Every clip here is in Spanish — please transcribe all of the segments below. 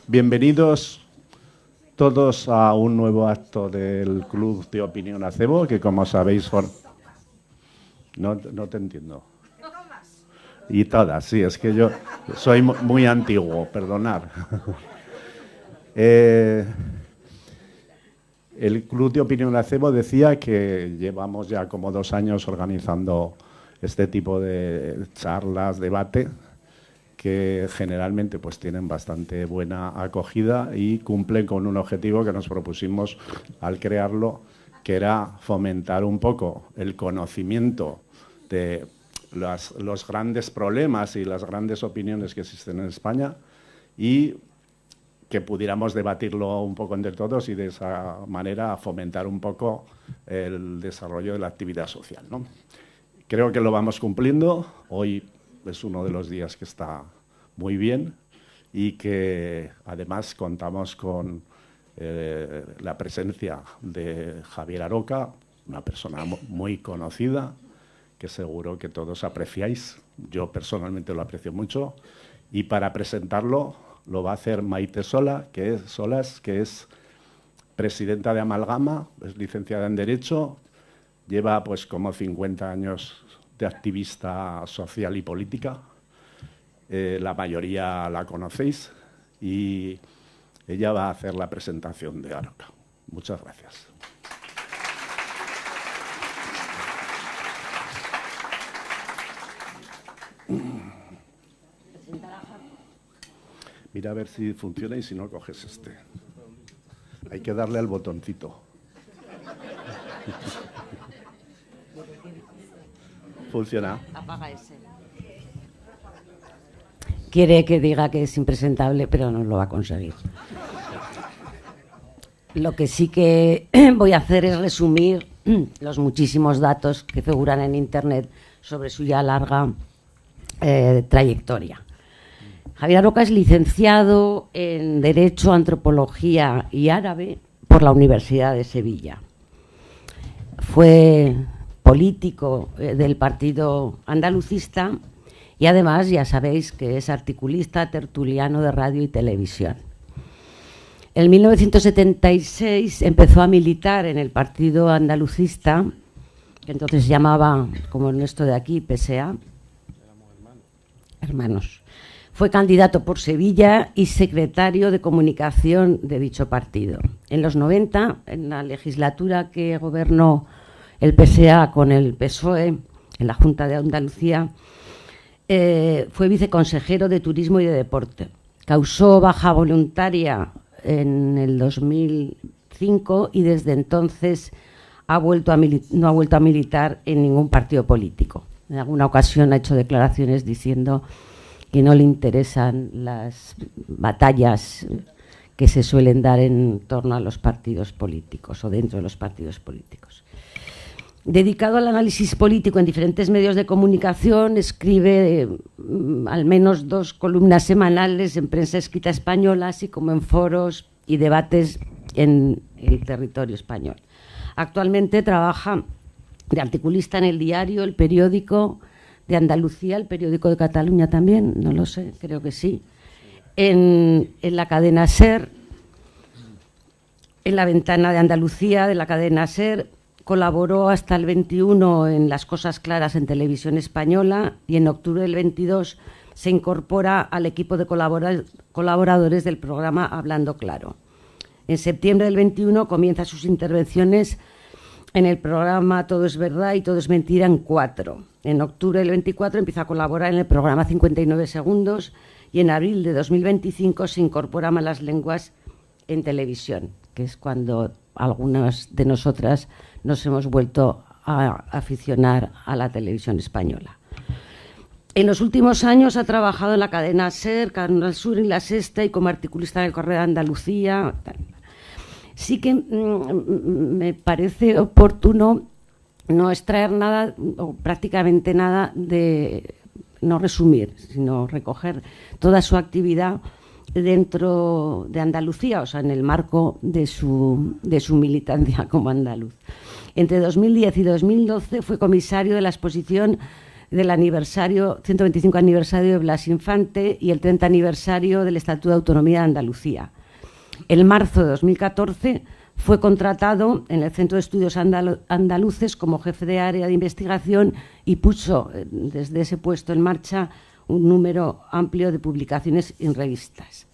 Bienvenidos todos a un nuevo acto del Club de Opinión Acebo, que como sabéis... No te entiendo. Y todas, sí, es que yo soy muy antiguo, perdonad. El Club de Opinión Acebo decía que llevamos ya como 2 años organizando este tipo de charlas, debate, que generalmente pues tienen bastante buena acogida y cumplen con un objetivo que nos propusimos al crearlo, que era fomentar un poco el conocimiento de los grandes problemas y las grandes opiniones que existen en España y que pudiéramos debatirlo un poco entre todos y de esa manera fomentar un poco el desarrollo de la actividad social, ¿no? Creo que lo vamos cumpliendo. Hoy es uno de los días que está muy bien y que además contamos con la presencia de Javier Aroca, una persona muy conocida, que seguro que todos apreciáis. Yo personalmente lo aprecio mucho. Y para presentarlo lo va a hacer Maite Solas, que es presidenta de Amalgama, es licenciada en Derecho, lleva pues como 50 años de activista social y política. La mayoría la conocéis y ella va a hacer la presentación de Aroca. Muchas gracias. Mira a ver si funciona y si no, coges este. Hay que darle al botoncito. ¿Funciona? Apaga ese. Quiere que diga que es impresentable, pero no lo va a conseguir. Lo que sí que voy a hacer es resumir los muchísimos datos que figuran en Internet sobre su ya larga trayectoria. Javier Aroca es licenciado en Derecho, Antropología y Árabe por la Universidad de Sevilla. Fue político del Partido Andalucista y además ya sabéis que es articulista tertuliano de radio y televisión. En 1976 empezó a militar en el Partido Andalucista, que entonces se llamaba, como en esto de aquí, PSA. Hermanos. Fue candidato por Sevilla y secretario de comunicación de dicho partido. En los 90, en la legislatura que gobernó el PSA con el PSOE, en la Junta de Andalucía, fue viceconsejero de Turismo y de Deporte. Causó baja voluntaria en el 2005 y desde entonces no ha vuelto a militar en ningún partido político. En alguna ocasión ha hecho declaraciones diciendo que no le interesan las batallas que se suelen dar en torno a los partidos políticos o dentro de los partidos políticos. Dedicado al análisis político en diferentes medios de comunicación, escribe al menos 2 columnas semanales en prensa escrita española, así como en foros y debates en el territorio español. Actualmente trabaja de articulista en El Diario, El Periódico de Andalucía, El Periódico de Cataluña también, no lo sé, creo que sí, en la cadena SER, en La Ventana de Andalucía de la cadena SER. Colaboró hasta el 21 en Las Cosas Claras en Televisión Española y en octubre del 22 se incorpora al equipo de colaboradores del programa Hablando Claro. En septiembre del 21 comienza sus intervenciones en el programa Todo es Verdad y Todo es Mentira en 4. En octubre del 24 empieza a colaborar en el programa 59 Segundos y en abril de 2025 se incorpora a Malas Lenguas en televisión, que es cuando algunas de nosotras nos hemos vuelto a aficionar a la televisión española. En los últimos años ha trabajado en la cadena SER, Canal Sur y La Sexta y como articulista del Correo de Andalucía. Sí que me parece oportuno no extraer nada o prácticamente nada de, no resumir, sino recoger toda su actividad dentro de Andalucía, o sea, en el marco de su militancia como andaluz. Entre 2010 y 2012 fue comisario de la exposición del aniversario, 125 aniversario de Blas Infante y el 30 aniversario del Estatuto de Autonomía de Andalucía. En marzo de 2014 fue contratado en el Centro de Estudios Andaluces como jefe de área de investigación y puso desde ese puesto en marcha un número amplio de publicaciones en revistas.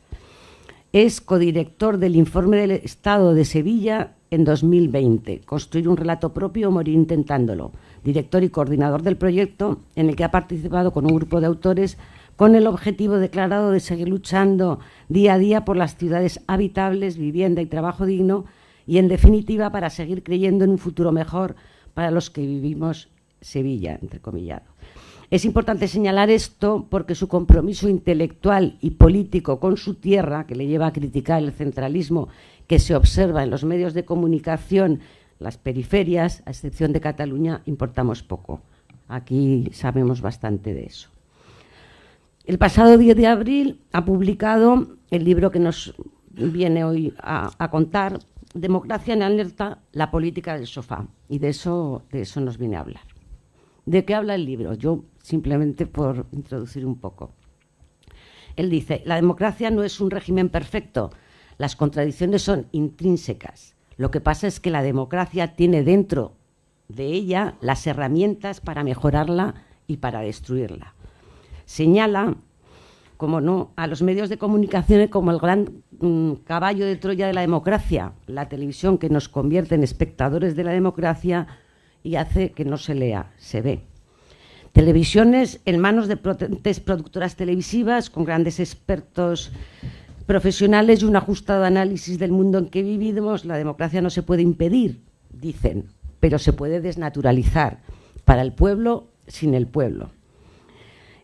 Es codirector del Informe del Estado de Sevilla en 2020, Construir un relato propio o morir intentándolo, director y coordinador del proyecto, en el que ha participado con un grupo de autores con el objetivo declarado de seguir luchando día a día por las ciudades habitables, vivienda y trabajo digno, y en definitiva para seguir creyendo en un futuro mejor para los que vivimos Sevilla, entrecomillado. Es importante señalar esto porque su compromiso intelectual y político con su tierra, que le lleva a criticar el centralismo que se observa en los medios de comunicación, las periferias, a excepción de Cataluña, importamos poco. Aquí sabemos bastante de eso. El pasado 10 de abril ha publicado el libro que nos viene hoy a contar, Democracia en alerta, la política del sofá. Y de eso nos viene a hablar. ¿De qué habla el libro? Yo simplemente por introducir un poco. Él dice, la democracia no es un régimen perfecto, las contradicciones son intrínsecas. Lo que pasa es que la democracia tiene dentro de ella las herramientas para mejorarla y para destruirla. Señala, como no, a los medios de comunicación como el gran caballo de Troya de la democracia, la televisión que nos convierte en espectadores de la democracia y hace que no se lea, se ve. Televisiones en manos de potentes productoras televisivas con grandes expertos profesionales y un ajustado análisis del mundo en que vivimos. La democracia no se puede impedir, dicen, pero se puede desnaturalizar para el pueblo sin el pueblo.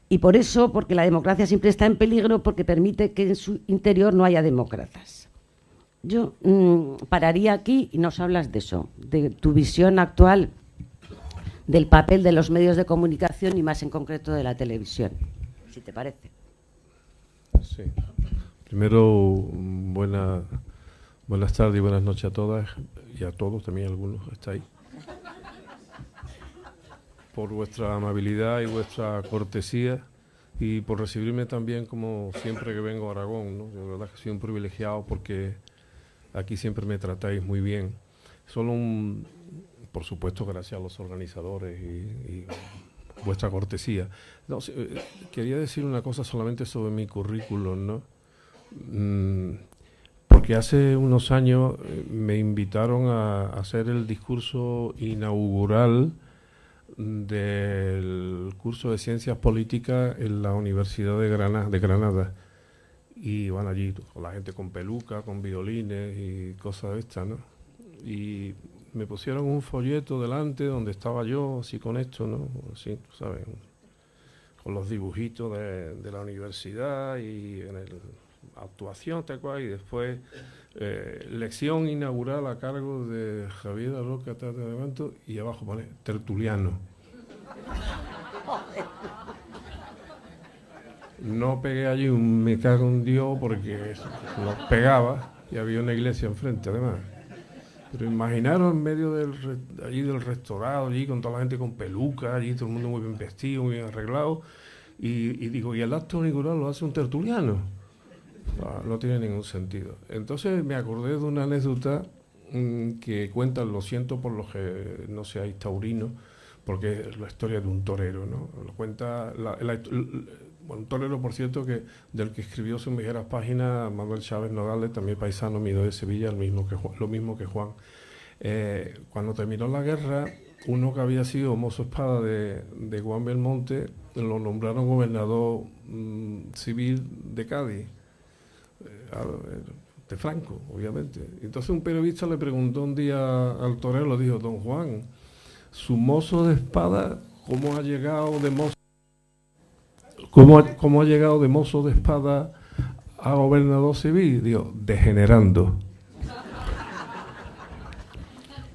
Y por eso, porque la democracia siempre está en peligro, porque permite que en su interior no haya demócratas. Yo pararía aquí y nos hablas de eso, de tu visión actual del papel de los medios de comunicación y más en concreto de la televisión, si te parece. Sí. Primero, buenas tardes y buenas noches a todas y a todos, también algunos estáis, por vuestra amabilidad y vuestra cortesía y por recibirme también como siempre que vengo a Aragón, ¿no? De verdad que soy un privilegiado porque aquí siempre me tratáis muy bien. Por supuesto, gracias a los organizadores y vuestra cortesía. No, quería decir una cosa solamente sobre mi currículum, ¿no? Porque hace unos años me invitaron a hacer el discurso inaugural del curso de Ciencias Políticas en la Universidad de Granada. Y van allí con la gente con peluca, con violines y cosas de estas, ¿no? Y me pusieron un folleto delante donde estaba yo, así con esto, ¿no? Así, ¿sabes? Con los dibujitos de la universidad y en actuación, tal cual, y después lección inaugural a cargo de Javier Arroca, y abajo pone tertuliano. No pegué allí un me cago en Dios porque los pegaba y había una iglesia enfrente, además. Pero imaginaros en medio del restaurado, allí con toda la gente con peluca, allí todo el mundo muy bien vestido, muy bien arreglado, y digo, ¿y el acto inaugural lo hace un tertuliano? No tiene ningún sentido. Entonces me acordé de una anécdota que cuentan, lo siento por los que no seáis taurinos, porque es la historia de un torero, ¿no? Lo cuenta un torero, por cierto, del que escribió sus ligeras páginas Manuel Chávez Nogales, también paisano mío de Sevilla, lo mismo que Juan. Cuando terminó la guerra, uno que había sido mozo espada de Juan Belmonte, lo nombraron gobernador civil de Cádiz, de Franco, obviamente. Entonces un periodista le preguntó un día al torero, le dijo, don Juan, su mozo de espada, ¿cómo ha llegado de mozo? ¿Cómo ha llegado de mozo de espada a gobernador civil? Digo, degenerando.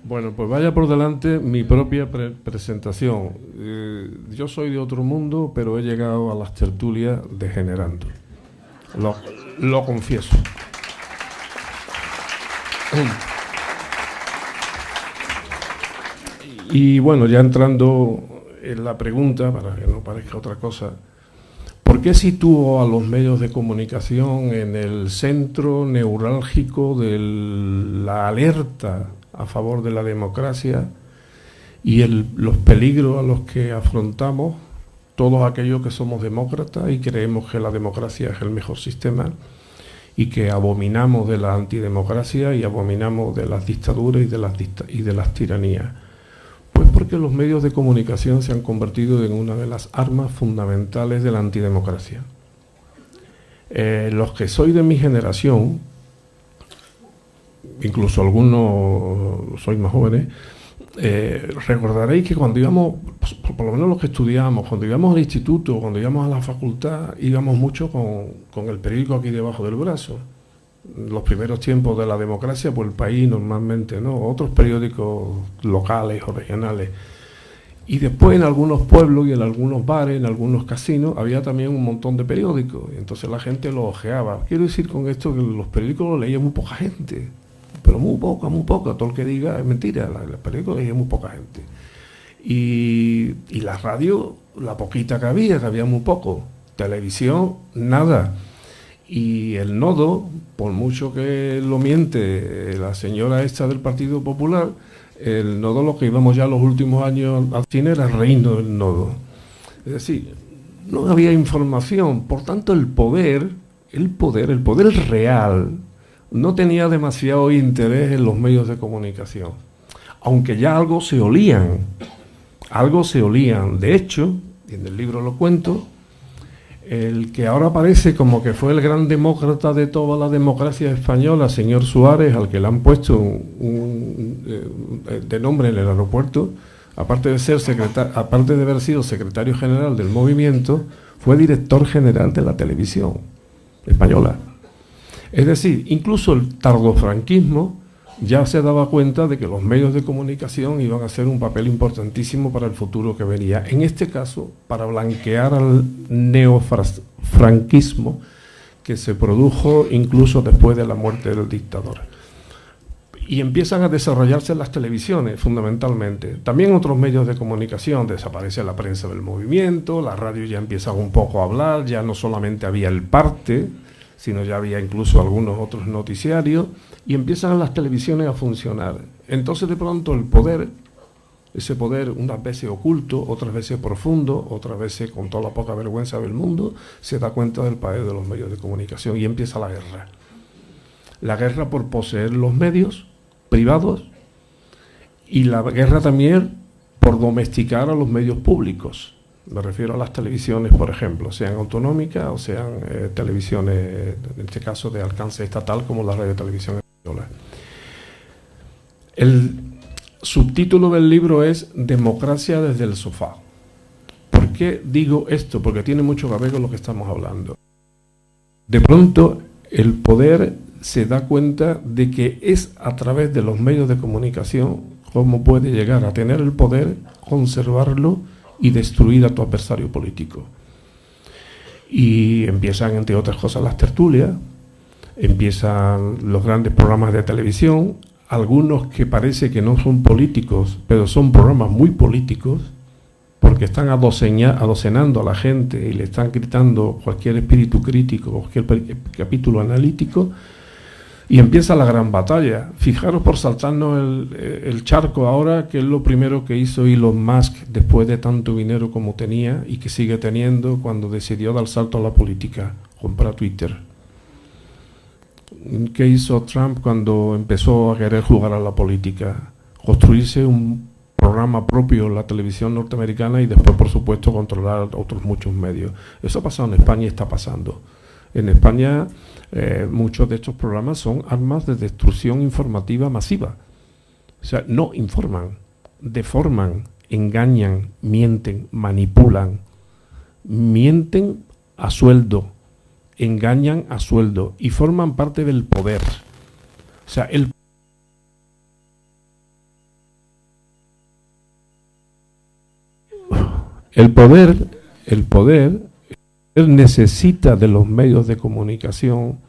Bueno, pues vaya por delante mi propia presentación. Yo soy de otro mundo, pero he llegado a las tertulias degenerando. Lo confieso. Y bueno, ya entrando la pregunta, para que no parezca otra cosa, ¿por qué sitúo a los medios de comunicación en el centro neurálgico de la alerta a favor de la democracia y los peligros a los que afrontamos todos aquellos que somos demócratas y creemos que la democracia es el mejor sistema y que abominamos de la antidemocracia y abominamos de las dictaduras y de las tiranías? Pues porque los medios de comunicación se han convertido en una de las armas fundamentales de la antidemocracia. Los que sois de mi generación, incluso algunos sois más jóvenes, recordaréis que cuando íbamos, por lo menos los que estudiábamos, cuando íbamos al instituto, cuando íbamos a la facultad, íbamos mucho con el periódico aquí debajo del brazo. Los primeros tiempos de la democracia, pues el país normalmente, ¿no? Otros periódicos locales o regionales. Y después en algunos pueblos y en algunos bares, en algunos casinos, había también un montón de periódicos. Y entonces la gente los ojeaba. Quiero decir con esto que los periódicos los leía muy poca gente. Pero muy poca. Todo el que diga es mentira. Los periódicos los leía muy poca gente. Y la radio, la poquita que había muy poco. Televisión, nada. Y el nodo, por mucho que lo miente la señora esta del Partido Popular, el nodo, lo que íbamos ya los últimos años al cine, era reino del nodo. Es decir, no había información, por tanto el poder real, no tenía demasiado interés en los medios de comunicación, aunque ya algo se olían. De hecho, y en el libro lo cuento, el que ahora parece como que fue el gran demócrata de toda la democracia española, señor Suárez, al que le han puesto de nombre en el aeropuerto, aparte de haber sido secretario general del movimiento, fue director general de la televisión española. Es decir, incluso el tardofranquismo ya se daba cuenta de que los medios de comunicación iban a hacer un papel importantísimo para el futuro que venía. En este caso, para blanquear al neofranquismo que se produjo incluso después de la muerte del dictador. Y empiezan a desarrollarse las televisiones, fundamentalmente. También otros medios de comunicación, desaparece la prensa del movimiento, la radio ya empieza un poco a hablar, ya no solamente había el Parte, sino ya había incluso algunos otros noticiarios, y empiezan las televisiones a funcionar. Entonces, de pronto, el poder, ese poder unas veces oculto, otras veces profundo, otras veces con toda la poca vergüenza del mundo, se da cuenta del poder de los medios de comunicación y empieza la guerra. La guerra por poseer los medios privados y la guerra también por domesticar a los medios públicos. Me refiero a las televisiones, por ejemplo, sean autonómicas o sean televisiones, en este caso de alcance estatal, como la Radio Televisión Española. El subtítulo del libro es Democracia desde el sofá. ¿Por qué digo esto? Porque tiene mucho que ver con lo que estamos hablando. De pronto, el poder se da cuenta de que es a través de los medios de comunicación cómo puede llegar a tener el poder, conservarlo y destruir a tu adversario político. Y empiezan, entre otras cosas, las tertulias, empiezan los grandes programas de televisión, algunos que parece que no son políticos, pero son programas muy políticos, porque están adocenando a la gente y le están gritando cualquier espíritu crítico, cualquier capítulo analítico, y empieza la gran batalla. Fijaros, por saltarnos el charco ahora, que es lo primero que hizo Elon Musk después de tanto dinero como tenía y que sigue teniendo cuando decidió dar salto a la política, comprar Twitter. ¿Qué hizo Trump cuando empezó a querer jugar a la política? Construirse un programa propio en la televisión norteamericana y después, por supuesto, controlar otros muchos medios. Eso ha pasado en España y está pasando. En España muchos de estos programas son armas de destrucción informativa masiva. O sea, no informan, deforman, engañan, mienten, manipulan. Mienten a sueldo, engañan a sueldo y forman parte del poder. O sea, el poder necesita de los medios de comunicación.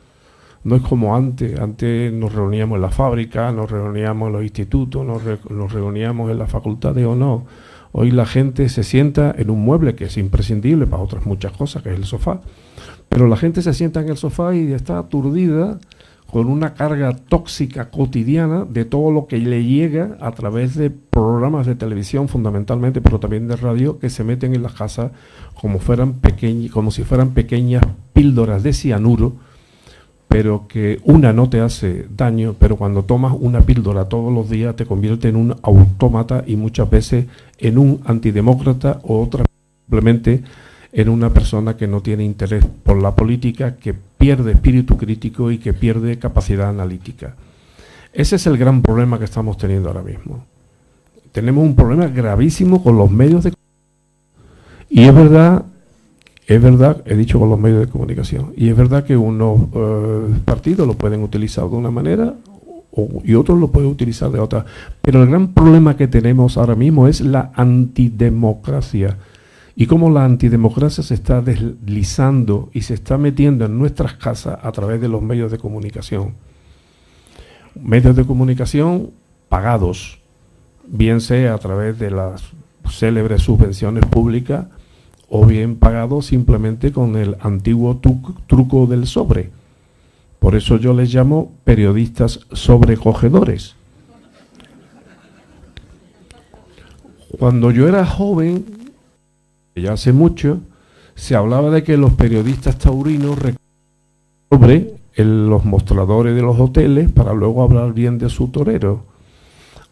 No es como antes. Antes nos reuníamos en la fábrica, nos reuníamos en los institutos, nos reuníamos en las facultades o no. Hoy la gente se sienta en un mueble que es imprescindible para otras muchas cosas, que es el sofá, pero la gente se sienta en el sofá y está aturdida con una carga tóxica cotidiana de todo lo que le llega a través de programas de televisión fundamentalmente, pero también de radio, que se meten en las casas como si fueran pequeñas píldoras de cianuro, pero que una no te hace daño, pero cuando tomas una píldora todos los días te convierte en un autómata y muchas veces en un antidemócrata o otra simplemente en una persona que no tiene interés por la política, que pierde espíritu crítico y que pierde capacidad analítica. Ese es el gran problema que estamos teniendo ahora mismo. Tenemos un problema gravísimo con los medios de comunicación. Y es verdad, he dicho con los medios de comunicación, y es verdad que unos partidos lo pueden utilizar de una manera y otros lo pueden utilizar de otra. Pero el gran problema que tenemos ahora mismo es la antidemocracia. Y cómo la antidemocracia se está deslizando y se está metiendo en nuestras casas a través de los medios de comunicación. Medios de comunicación pagados, bien sea a través de las célebres subvenciones públicas o bien pagados simplemente con el antiguo truco del sobre. Por eso yo les llamo periodistas sobrecogedores. Cuando yo era joven, ya hace mucho, se hablaba de que los periodistas taurinos sobre los mostradores de los hoteles para luego hablar bien de su torero.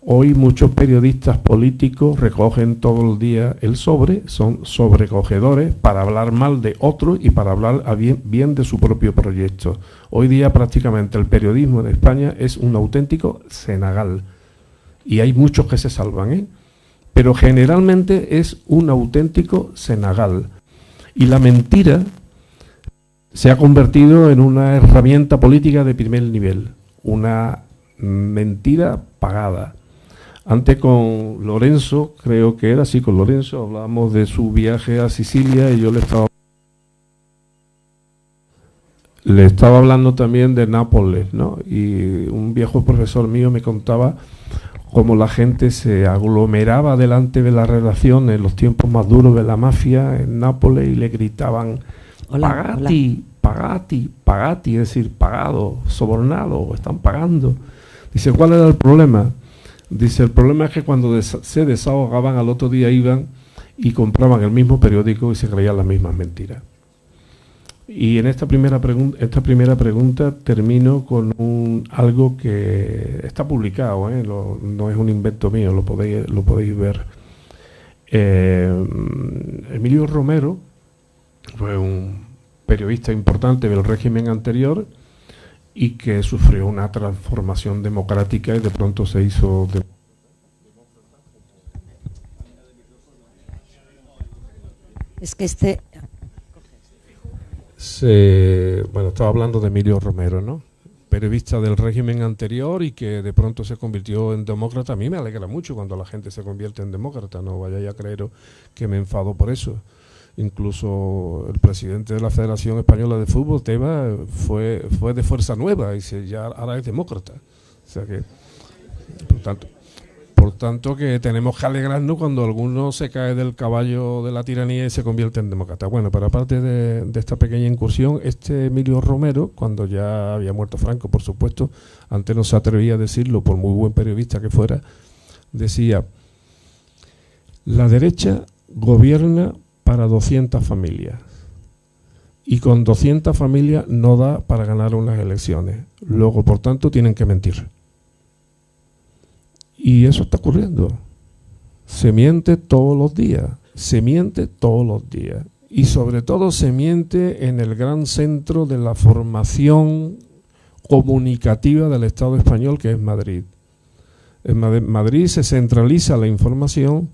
Hoy muchos periodistas políticos recogen todo el día el sobre, son sobrecogedores para hablar mal de otros y para hablar bien de su propio proyecto. Hoy día prácticamente el periodismo en España es un auténtico cenagal y hay muchos que se salvan, pero generalmente es un auténtico cenagal. Y la mentira se ha convertido en una herramienta política de primer nivel, una mentira pagada. Antes con Lorenzo, creo que era así, con Lorenzo hablábamos de su viaje a Sicilia y yo le estaba hablando también de Nápoles, ¿no? Y un viejo profesor mío me contaba cómo la gente se aglomeraba delante de la redacción en los tiempos más duros de la mafia en Nápoles y le gritaban: pagati, pagati, pagati, es decir, pagado, sobornado, están pagando. Dice, ¿cuál era el problema? Dice, el problema es que cuando se desahogaban al otro día iban y compraban el mismo periódico y se creían las mismas mentiras. Y en esta primera pregunta termino con algo que está publicado, no es un invento mío, lo podéis ver. Emilio Romero fue un periodista importante del régimen anterior y que sufrió una transformación democrática y de pronto se hizo estaba hablando de Emilio Romero, ¿no? Periodista del régimen anterior y que de pronto se convirtió en demócrata. A mí me alegra mucho cuando la gente se convierte en demócrata, no vayáis a creer que me enfado por eso. Incluso el presidente de la Federación Española de Fútbol, Tebas, fue de Fuerza Nueva y ya ahora es demócrata. O sea que, por tanto que tenemos que alegrarnos cuando alguno se cae del caballo de la tiranía y se convierte en demócrata. Bueno, pero aparte de esta pequeña incursión, Emilio Romero, cuando ya había muerto Franco, por supuesto, antes no se atrevía a decirlo, por muy buen periodista que fuera, decía: la derecha gobierna para 200 familias y con 200 familias no da para ganar unas elecciones. Luego, por tanto, tienen que mentir. Y eso está ocurriendo. Se miente todos los días. Y sobre todo se miente en el gran centro de la formación comunicativa del Estado español, que es Madrid. En Madrid se centraliza la información,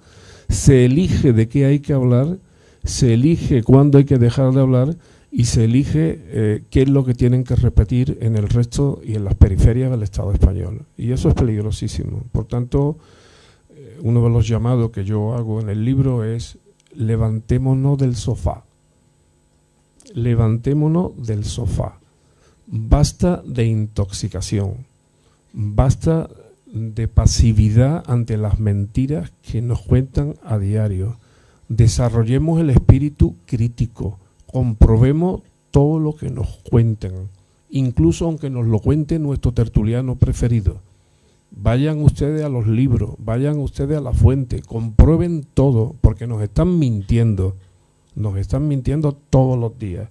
se elige de qué hay que hablar, se elige cuándo hay que dejar de hablar y se elige qué es lo que tienen que repetir en el resto y en las periferias del Estado español. Y eso es peligrosísimo. Por tanto, uno de los llamados que yo hago en el libro es: levantémonos del sofá. Levantémonos del sofá. Basta de intoxicación. Basta de pasividad ante las mentiras que nos cuentan a diario. Desarrollemos el espíritu crítico, comprobemos todo lo que nos cuenten, incluso aunque nos lo cuente nuestro tertuliano preferido. Vayan ustedes a los libros, vayan ustedes a la fuente, comprueben todo, porque nos están mintiendo todos los días.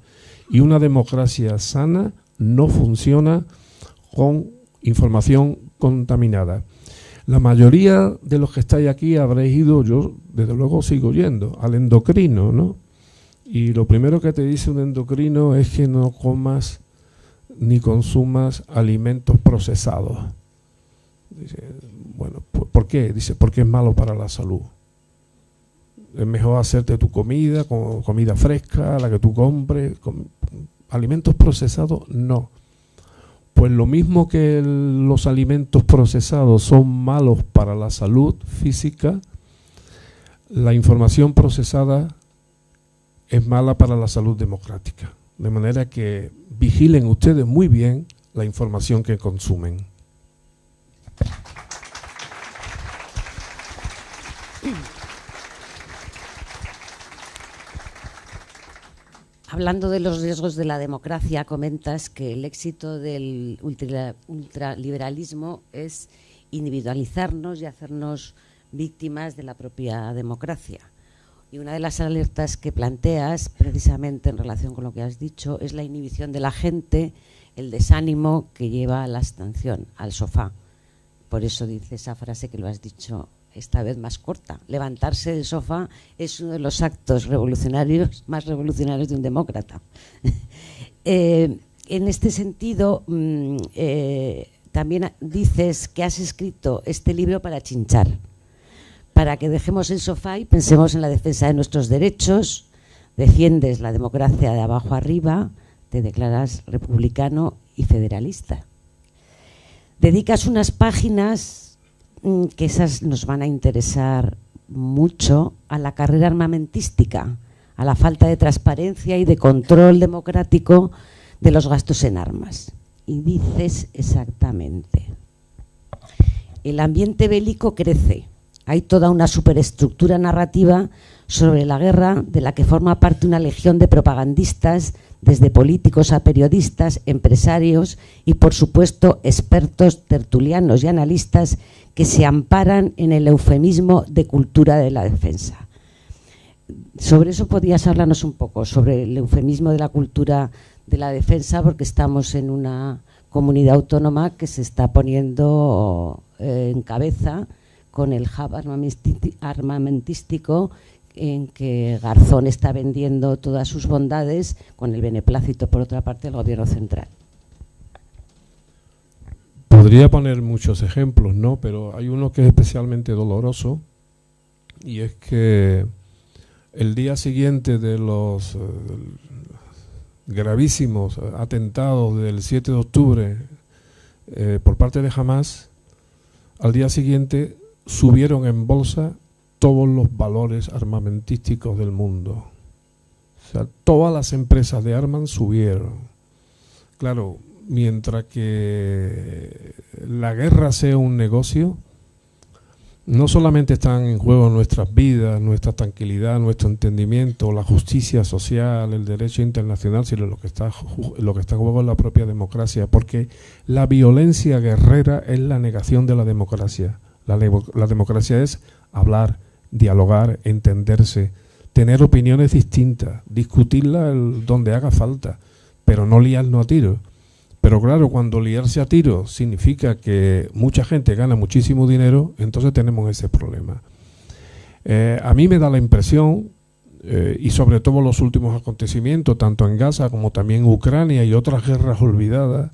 Y una democracia sana no funciona con información contaminada. La mayoría de los que estáis aquí habréis ido, yo desde luego sigo yendo, al endocrino, ¿no? Y lo primero que te dice un endocrino es que no comas ni consumas alimentos procesados. Dice, bueno, ¿por qué? Dice, porque es malo para la salud. Es mejor hacerte tu comida, con comida fresca, la que tú compres. Alimentos procesados, no. Pues lo mismo que los alimentos procesados son malos para la salud física, la información procesada es mala para la salud democrática. De manera que vigilen ustedes muy bien la información que consumen. Hablando de los riesgos de la democracia, comentas que el éxito del ultraliberalismo es individualizarnos y hacernos víctimas de la propia democracia. Y una de las alertas que planteas, precisamente en relación con lo que has dicho, es la inhibición de la gente, el desánimo que lleva a la abstención, al sofá. Por eso dice esa frase que lo has dicho esta vez más corta. Levantarse del sofá es uno de los actos revolucionarios, más revolucionarios de un demócrata. En este sentido, también dices que has escrito este libro para chinchar, para que dejemos el sofá y pensemos en la defensa de nuestros derechos. Defiendes la democracia de abajo arriba, te declaras republicano y federalista. Dedicas unas páginas que esas nos van a interesar mucho, a la carrera armamentística, a la falta de transparencia y de control democrático de los gastos en armas. Y dices exactamente, el ambiente bélico crece, hay toda una superestructura narrativa sobre la guerra de la que forma parte una legión de propagandistas, desde políticos a periodistas, empresarios y, por supuesto, expertos, tertulianos y analistas que se amparan en el eufemismo de cultura de la defensa. Sobre eso podrías hablarnos un poco, sobre el eufemismo de la cultura de la defensa, porque estamos en una comunidad autónoma que se está poniendo en cabeza con el hub armamentístico, en que Garzón está vendiendo todas sus bondades con el beneplácito, por otra parte, del gobierno central. Podría poner muchos ejemplos, ¿no? Pero hay uno que es especialmente doloroso, y es que el día siguiente de los gravísimos atentados del 7 de octubre por parte de Hamás, al día siguiente subieron en bolsa todos los valores armamentísticos del mundo. O sea, todas las empresas de armas subieron. Claro, mientras que la guerra sea un negocio, no solamente están en juego nuestras vidas, nuestra tranquilidad, nuestro entendimiento, la justicia social, el derecho internacional, sino lo que está en juego es la propia democracia, porque la violencia guerrera es la negación de la democracia. La democracia es hablar, dialogar, entenderse, tener opiniones distintas, discutirlas donde haga falta, pero no liarnos a tiros. Pero claro, cuando liarse a tiros significa que mucha gente gana muchísimo dinero, entonces tenemos ese problema. A mí me da la impresión, y sobre todo los últimos acontecimientos, tanto en Gaza como también en Ucrania y otras guerras olvidadas,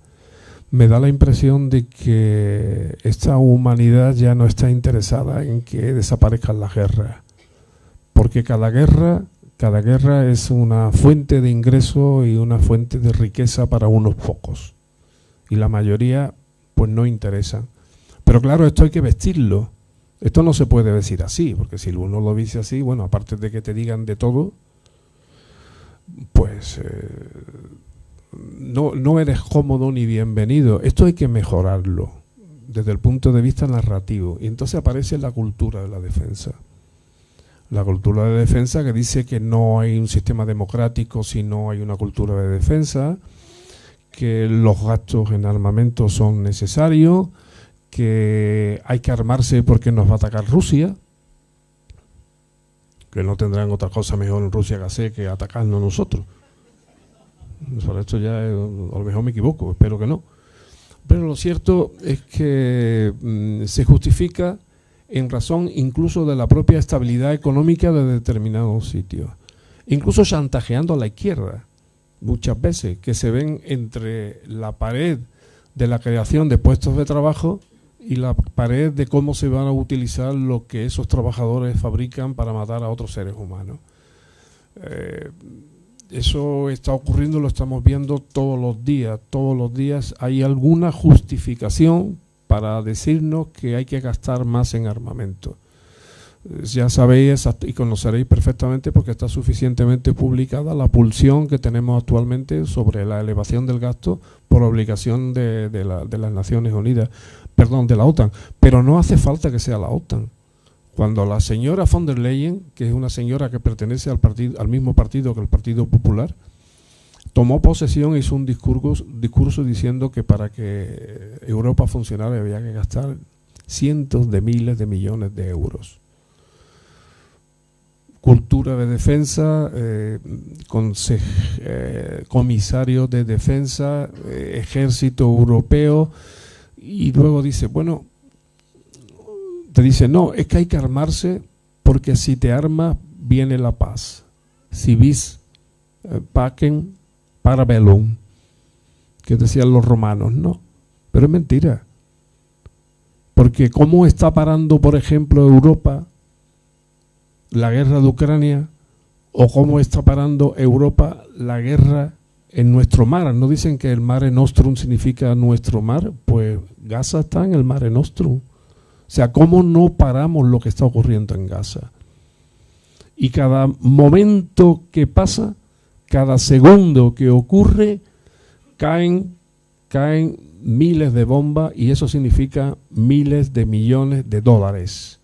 me da la impresión de que esta humanidad ya no está interesada en que desaparezcan las guerras, porque cada guerra es una fuente de ingreso y una fuente de riqueza para unos pocos, y la mayoría pues no interesa. Pero claro, esto hay que vestirlo. Esto no se puede decir así, porque si uno lo dice así, bueno, aparte de que te digan de todo, pues no eres cómodo ni bienvenido. Esto hay que mejorarlo. desde el punto de vista narrativo. Y entonces aparece la cultura de la defensa. La cultura de defensa que dice que no hay un sistema democrático si no hay una cultura de defensa, que los gastos en armamento son necesarios, que hay que armarse porque nos va a atacar Rusia, que no tendrán otra cosa mejor en Rusia que hacer que atacarnos nosotros. Para esto ya a lo mejor me equivoco, espero que no. Pero lo cierto es que se justifica en razón incluso de la propia estabilidad económica de determinados sitios. Incluso chantajeando a la izquierda, muchas veces, que se ven entre la pared de la creación de puestos de trabajo y la pared de cómo se van a utilizar lo que esos trabajadores fabrican para matar a otros seres humanos. Eso está ocurriendo, lo estamos viendo todos los días hay alguna justificación para decirnos que hay que gastar más en armamento. Ya sabéis y conoceréis perfectamente, porque está suficientemente publicada, la pulsión que tenemos actualmente sobre la elevación del gasto por obligación de las Naciones Unidas, de la OTAN. Pero no hace falta que sea la OTAN. Cuando la señora von der Leyen, que es una señora que pertenece al mismo partido que el Partido Popular, tomó posesión, hizo un discurso diciendo que para que Europa funcionara había que gastar cientos de miles de millones de euros. Cultura de defensa, comisario de defensa, ejército europeo, y luego dice, bueno, te dice, no, es que hay que armarse porque si te armas viene la paz. Si vis pacem para bellum, que decían los romanos, no, pero es mentira. Porque ¿cómo está parando, por ejemplo, Europa la guerra de Ucrania? ¿O cómo está parando Europa la guerra en nuestro mar? ¿No dicen que el Mare Nostrum significa nuestro mar? Pues Gaza está en el Mare Nostrum. O sea, ¿cómo no paramos lo que está ocurriendo en Gaza? Y cada momento que pasa, cada segundo que ocurre, caen miles de bombas, y eso significa miles de millones de dólares.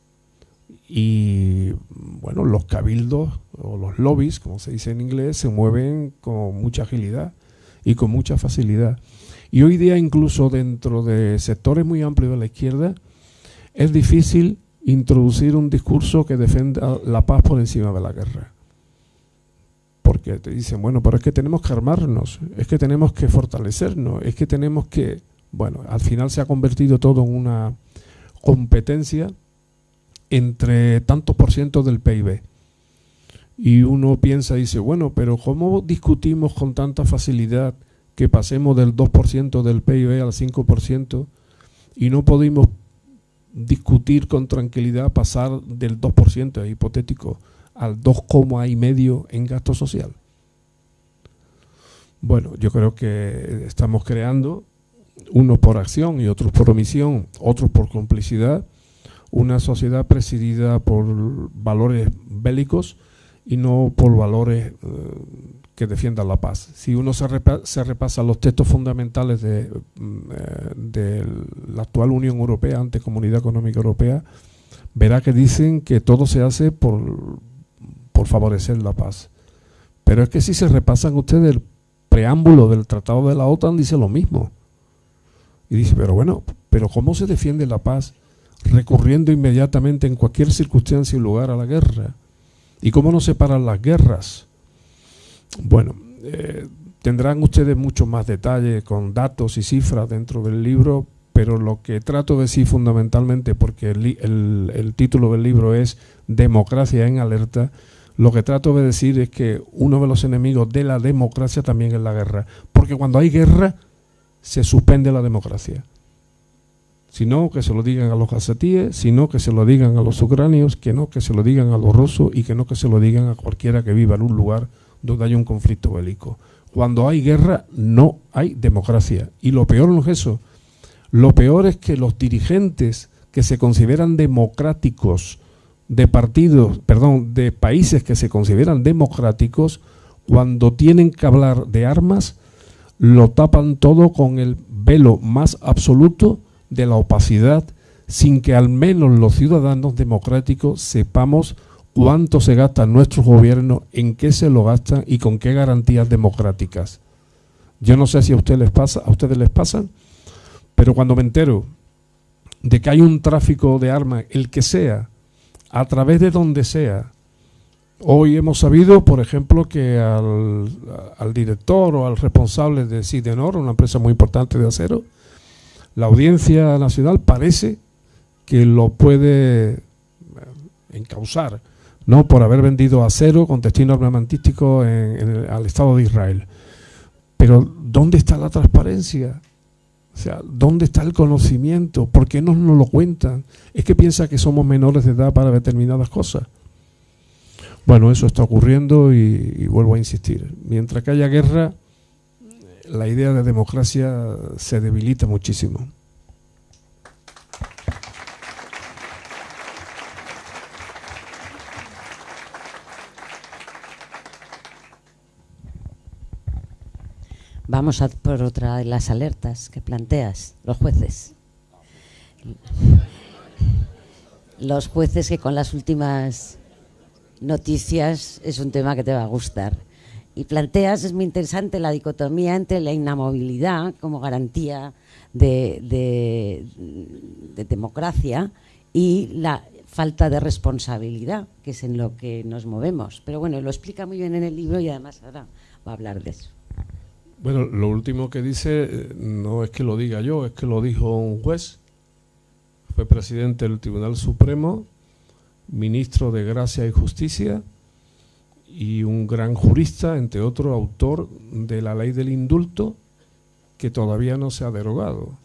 Y bueno, los cabildos o los lobbies, como se dice en inglés, se mueven con mucha agilidad y con mucha facilidad. Y hoy día, incluso dentro de sectores muy amplios de la izquierda, es difícil introducir un discurso que defienda la paz por encima de la guerra. Porque te dicen, bueno, pero es que tenemos que armarnos, es que tenemos que fortalecernos, es que tenemos que... Bueno, al final se ha convertido todo en una competencia entre tantos por ciento del PIB. Y uno piensa y dice, bueno, pero ¿cómo discutimos con tanta facilidad que pasemos del 2% del PIB al 5% y no podemos discutir con tranquilidad pasar del 2%, es hipotético, al 2,5% en gasto social? Bueno, yo creo que estamos creando, unos por acción y otros por omisión, otros por complicidad, una sociedad presidida por valores bélicos y no por valores que defiendan la paz. Si uno se repasa los textos fundamentales de la actual Unión Europea, antes Comunidad Económica Europea, verá que dicen que todo se hace por favorecer la paz. Pero es que si se repasan ustedes el preámbulo del Tratado de la OTAN, dice lo mismo. Y dice, pero bueno, ¿pero cómo se defiende la paz? Recurriendo inmediatamente en cualquier circunstancia y lugar a la guerra. ¿Y cómo no se paran las guerras? Bueno, tendrán ustedes mucho más detalle con datos y cifras dentro del libro, pero lo que trato de decir fundamentalmente, porque el título del libro es Democracia en Alerta, lo que trato de decir es que uno de los enemigos de la democracia también es la guerra, porque cuando hay guerra se suspende la democracia. Si no, que se lo digan a los gazatíes, si no, que se lo digan a los ucranios, que no, que se lo digan a los rusos y que no, que se lo digan a cualquiera que viva en un lugar donde haya un conflicto bélico. Cuando hay guerra no hay democracia. Y lo peor no es eso. Lo peor es que los dirigentes que se consideran democráticos de países que se consideran democráticos, cuando tienen que hablar de armas, lo tapan todo con el velo más absoluto de la opacidad, sin que al menos los ciudadanos democráticos sepamos cuánto se gasta nuestro gobierno, en qué se lo gastan y con qué garantías democráticas. Yo no sé si a ustedes les pasa, pero cuando me entero de que hay un tráfico de armas, el que sea, a través de donde sea. Hoy hemos sabido, por ejemplo, que al director o al responsable de Sidenor, una empresa muy importante de acero, la Audiencia Nacional parece que lo puede encausar, ¿no?, por haber vendido acero con destino armamentístico al Estado de Israel. Pero ¿dónde está la transparencia? O sea, ¿dónde está el conocimiento? ¿Por qué no nos lo cuentan? Es que piensa que somos menores de edad para determinadas cosas. Bueno, eso está ocurriendo y vuelvo a insistir. Mientras que haya guerra, la idea de democracia se debilita muchísimo. Vamos a por otra de las alertas que planteas, los jueces. Los jueces, que con las últimas noticias es un tema que te va a gustar. Y planteas, es muy interesante, la dicotomía entre la inamovilidad como garantía de democracia y la falta de responsabilidad, que es en lo que nos movemos. Pero bueno, lo explica muy bien en el libro y además ahora va a hablar de eso. Bueno, lo último que dice no es que lo diga yo, es que lo dijo un juez. Fue presidente del Tribunal Supremo, ministro de Gracia y Justicia y un gran jurista, entre otros, autor de la ley del indulto, que todavía no se ha derogado. O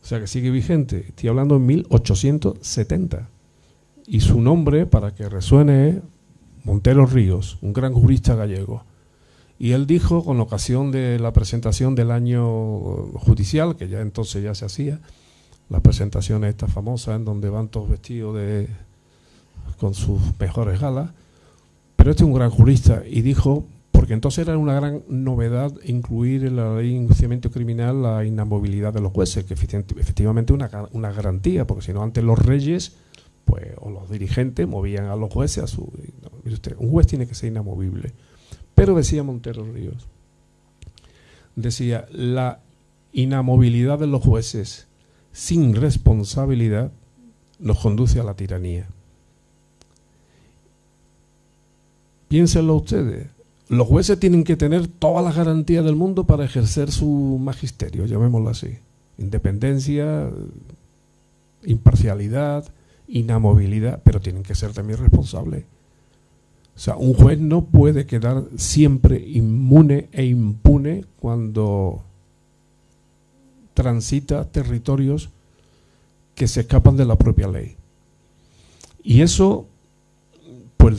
sea, que sigue vigente. Estoy hablando en 1870. Y su nombre, para que resuene, es Montero Ríos, un gran jurista gallego. Y él dijo, con ocasión de la presentación del año judicial, que ya entonces ya se hacía, las presentaciones estas famosas en donde van todos vestidos con sus mejores galas, pero este es un gran jurista y dijo, porque entonces era una gran novedad incluir en la ley de enjuiciamiento criminal la inamovilidad de los jueces, que efectivamente es una garantía, porque si no antes los reyes pues o los dirigentes movían a los jueces a su... No, mire usted, un juez tiene que ser inamovible. Pero decía Montero Ríos, decía, la inamovilidad de los jueces sin responsabilidad nos conduce a la tiranía. Piénsenlo ustedes, los jueces tienen que tener todas las garantías del mundo para ejercer su magisterio, llamémoslo así. Independencia, imparcialidad, inamovilidad, pero tienen que ser también responsables. O sea, un juez no puede quedar siempre inmune e impune cuando transita territorios que se escapan de la propia ley. Y eso, pues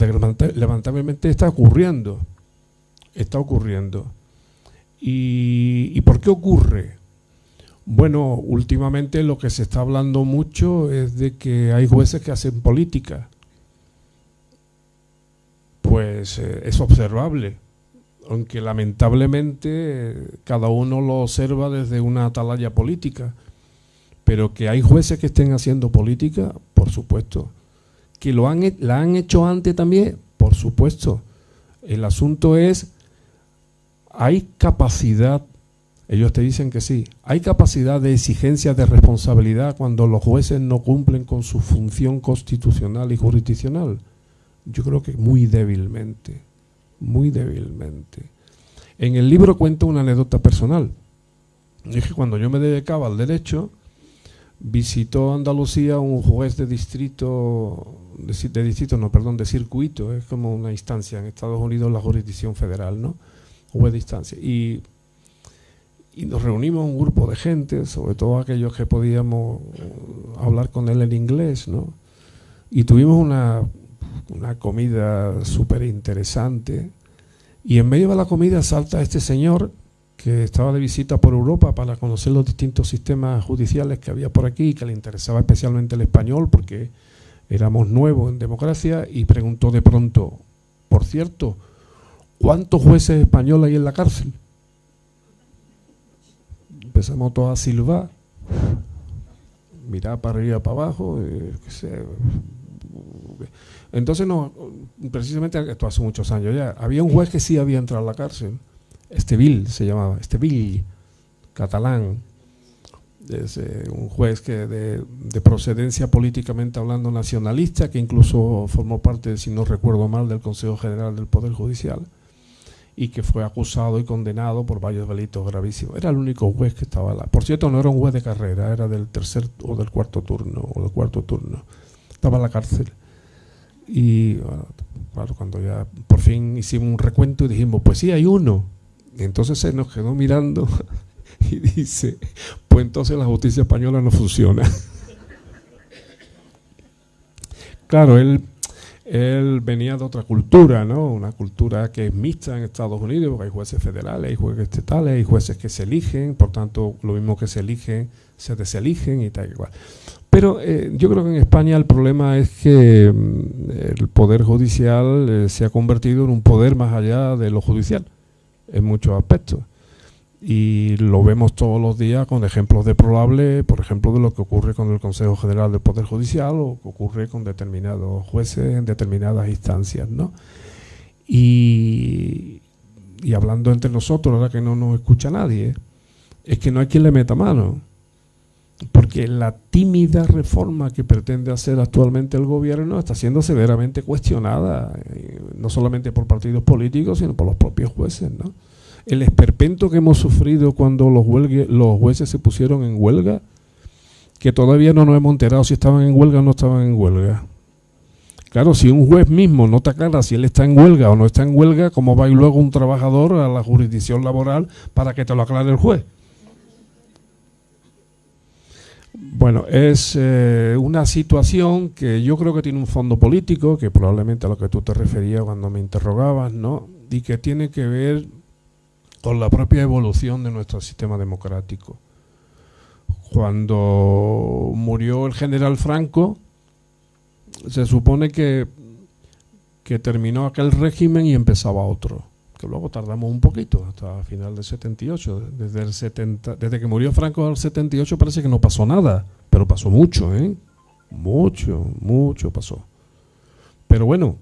lamentablemente está ocurriendo. Está ocurriendo. ¿Y por qué ocurre? Bueno, últimamente lo que se está hablando mucho es de que hay jueces que hacen política. Pues es observable, aunque lamentablemente cada uno lo observa desde una atalaya política, pero que hay jueces que estén haciendo política, por supuesto. Que la han hecho antes también, por supuesto. El asunto es, hay capacidad, ellos te dicen que sí, hay capacidad de exigencia de responsabilidad cuando los jueces no cumplen con su función constitucional y jurisdiccional. Yo creo que muy débilmente, muy débilmente. En el libro cuento una anécdota personal. Es que cuando yo me dedicaba al derecho, visitó Andalucía un juez de circuito, es como una instancia en Estados Unidos, la jurisdicción federal, ¿no? Juez de instancia. Y nos reunimos un grupo de gente, sobre todo aquellos que podíamos hablar con él en inglés, ¿no? Y tuvimos una comida súper interesante, y en medio de la comida salta este señor que estaba de visita por Europa para conocer los distintos sistemas judiciales que había por aquí, que le interesaba especialmente el español porque éramos nuevos en democracia, y preguntó de pronto, por cierto, ¿cuántos jueces españoles hay en la cárcel? Empezamos todos a silbar. miraba para arriba, para abajo, qué sé. Entonces, no, precisamente esto hace muchos años ya, había un juez que sí había entrado a la cárcel, Estevil se llamaba, Estevil, catalán, es un juez que de procedencia políticamente hablando nacionalista, que incluso formó parte, si no recuerdo mal, del Consejo General del Poder Judicial, y que fue acusado y condenado por varios delitos gravísimos. Era el único juez que estaba lá. Por cierto, no era un juez de carrera, era del tercer o del cuarto turno, estaba en la cárcel. Y bueno, claro, cuando ya por fin hicimos un recuento y dijimos, pues sí, hay uno. Y entonces se nos quedó mirando y dice, pues entonces la justicia española no funciona. Claro, él venía de otra cultura, ¿no? Una cultura que es mixta en Estados Unidos, porque hay jueces federales, hay jueces estatales, hay jueces que se eligen, por tanto, lo mismo que se eligen, se deseligen y tal y cual. Pero yo creo que en España el problema es que el Poder Judicial se ha convertido en un poder más allá de lo judicial, en muchos aspectos. Y lo vemos todos los días con ejemplos deplorables, por ejemplo, de lo que ocurre con el Consejo General del Poder Judicial o que ocurre con determinados jueces en determinadas instancias, ¿no? Y hablando entre nosotros, ahora que no nos escucha nadie, es que no hay quien le meta mano. Porque la tímida reforma que pretende hacer actualmente el gobierno está siendo severamente cuestionada, no solamente por partidos políticos, sino por los propios jueces, ¿no? El esperpento que hemos sufrido cuando los jueces se pusieron en huelga, que todavía no nos hemos enterado si estaban en huelga o no estaban en huelga. Claro, si un juez mismo no te aclara si él está en huelga o no está en huelga, ¿cómo va a ir luego un trabajador a la jurisdicción laboral para que te lo aclare el juez? Bueno, es una situación que yo creo que tiene un fondo político, que probablemente a lo que tú te referías cuando me interrogabas, ¿no? Y que tiene que ver con la propia evolución de nuestro sistema democrático. Cuando murió el general Franco, se supone que terminó aquel régimen y empezaba otro, que luego tardamos un poquito, hasta el final del 78. Desde que murió Franco al 78 parece que no pasó nada, pero pasó mucho, mucho pasó. Pero bueno,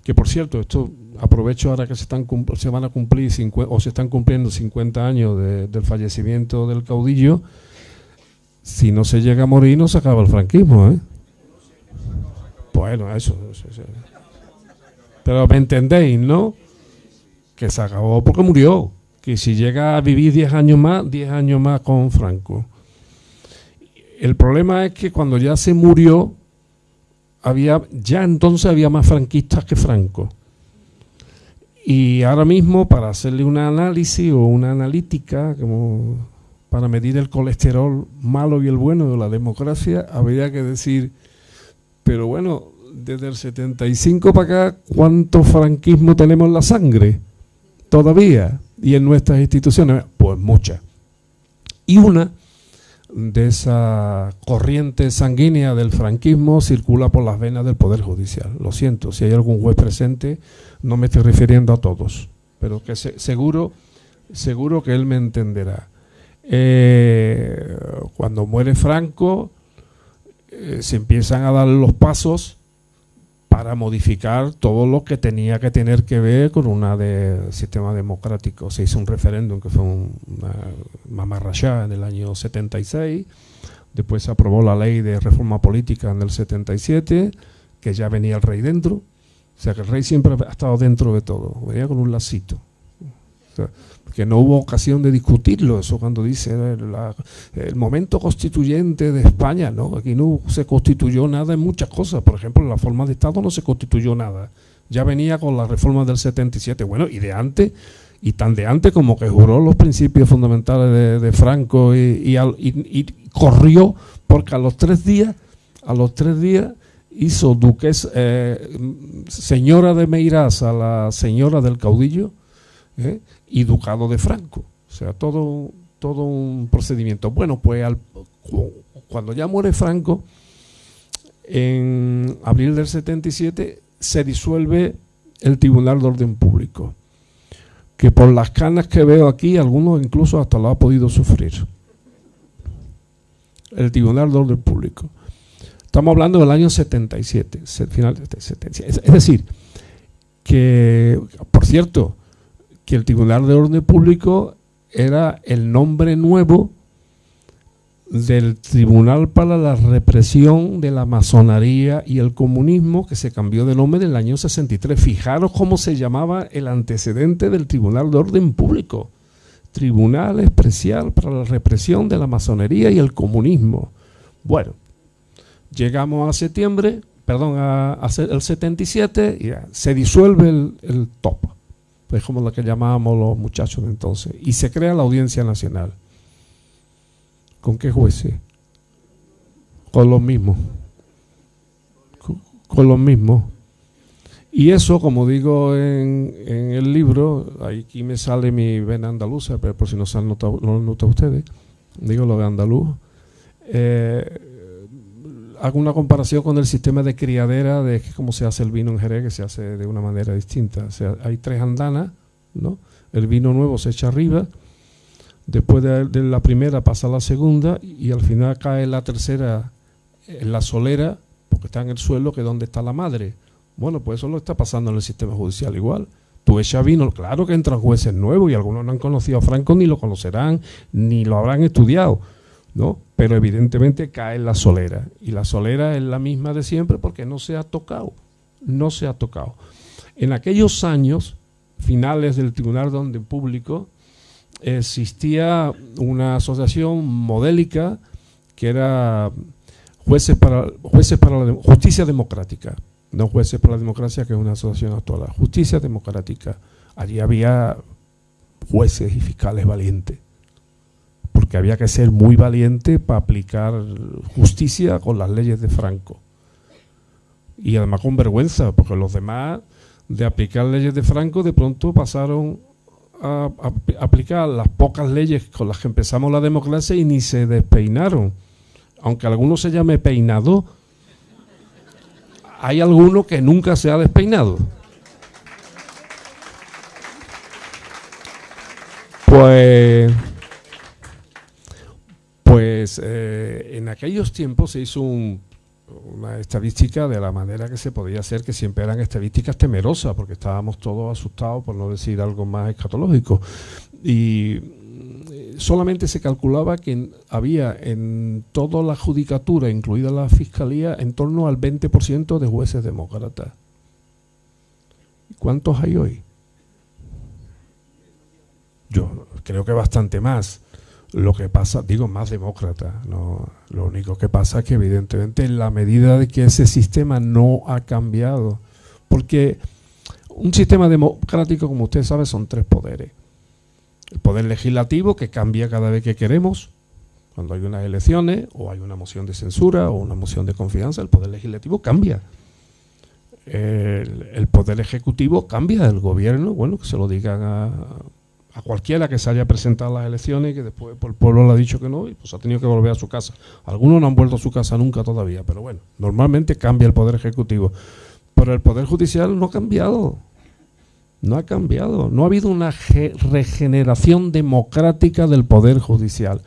que por cierto, esto aprovecho ahora que se van a cumplir se están cumpliendo 50 años del fallecimiento del caudillo. Si no se llega a morir, no se acaba el franquismo, Bueno, eso. Pero me entendéis, ¿no? Que se acabó porque murió. Que si llega a vivir 10 años más con Franco. El problema es que cuando ya se murió, entonces había más franquistas que Franco. Y ahora mismo, para hacerle un análisis o una analítica, como para medir el colesterol malo y el bueno de la democracia, habría que decir, pero bueno, desde el 75 para acá, ¿cuánto franquismo tenemos en la sangre todavía? Y en nuestras instituciones, pues muchas. Y una de esa corriente sanguínea del franquismo circula por las venas del Poder Judicial. Lo siento, si hay algún juez presente, no me estoy refiriendo a todos, pero que seguro que él me entenderá. Cuando muere Franco, se empiezan a dar los pasos para modificar todo lo que tenía que tener que ver con sistema democrático. Se hizo un referéndum que fue una mamarrachá en el año 76, después se aprobó la ley de reforma política en el 77, que ya venía el rey dentro, o sea que el rey siempre ha estado dentro de todo, venía con un lacito. O sea, que no hubo ocasión de discutirlo, eso cuando dice el momento constituyente de España, no, aquí no se constituyó nada en muchas cosas, por ejemplo en la forma de Estado no se constituyó nada, ya venía con la reforma del 77, bueno, y de antes, y tan de antes como que juró los principios fundamentales de Franco y corrió, porque a los tres días hizo señora de Meirás a la señora del caudillo, y ducado de Franco, o sea, todo un procedimiento. Bueno, pues cuando ya muere Franco, en abril del 77 se disuelve el Tribunal de Orden Público, que por las canas que veo aquí, algunos incluso hasta lo ha podido sufrir. el Tribunal de Orden Público. Estamos hablando del año 77, final de 77. Es decir, que, por cierto, que el Tribunal de Orden Público era el nombre nuevo del Tribunal para la Represión de la Masonería y el Comunismo, que se cambió de nombre en el año 63. Fijaros cómo se llamaba el antecedente del Tribunal de Orden Público. Tribunal Especial para la Represión de la Masonería y el Comunismo. Bueno, llegamos a septiembre, perdón, el 77, y ya, se disuelve el TOP, es como lo que llamábamos los muchachos de entonces, y se crea la Audiencia Nacional. ¿Con qué jueces? Con los mismos. Con los mismos. Y eso, como digo en el libro, aquí me sale mi vena andaluza, pero por si no se han notado, no lo notan ustedes, digo lo de andaluz. Hago una comparación con el sistema de criadera de cómo se hace el vino en Jerez, que se hace de una manera distinta. O sea, hay 3 andanas, ¿no? El vino nuevo se echa arriba, después de la primera pasa a la segunda y al final cae la tercera en la solera, porque está en el suelo, que es donde está la madre. Bueno, pues eso lo está pasando en el sistema judicial igual. Tú echas vino, claro que entran jueces nuevos y algunos no han conocido a Franco, ni lo conocerán, ni lo habrán estudiado, ¿no? Pero evidentemente cae en la solera, y la solera es la misma de siempre porque no se ha tocado, no se ha tocado. En aquellos años finales del Tribunal de Orden Público existía una asociación modélica que era Justicia Democrática, no Jueces para la Democracia, que es una asociación actual, Justicia Democrática. Allí había jueces y fiscales valientes, porque había que ser muy valiente para aplicar justicia con las leyes de Franco. Y además con vergüenza, porque los demás, de aplicar leyes de Franco, de pronto pasaron a aplicar las pocas leyes con las que empezamos la democracia y ni se despeinaron. Aunque alguno se llame peinado, hay alguno que nunca se ha despeinado. Pues en aquellos tiempos se hizo una estadística de la manera que se podía hacer, que siempre eran estadísticas temerosas, porque estábamos todos asustados, por no decir algo más escatológico. Y solamente se calculaba que había en toda la judicatura, incluida la fiscalía, en torno al 20% de jueces demócratas. ¿Cuántos hay hoy? Yo creo que bastante más. Lo que pasa, digo, más demócrata, no, lo único que pasa es que evidentemente en la medida de que ese sistema no ha cambiado, porque un sistema democrático, como usted sabe, son 3 poderes. El poder legislativo, que cambia cada vez que queremos, cuando hay unas elecciones o hay una moción de censura o una moción de confianza, el poder legislativo cambia. El poder ejecutivo cambia, el gobierno, bueno, que se lo digan a cualquiera que se haya presentado a las elecciones y que después el pueblo le ha dicho que no y pues ha tenido que volver a su casa. Algunos no han vuelto a su casa nunca todavía, pero bueno, normalmente cambia el poder ejecutivo. Pero el poder judicial no ha cambiado. No ha cambiado. No ha habido una regeneración democrática del poder judicial.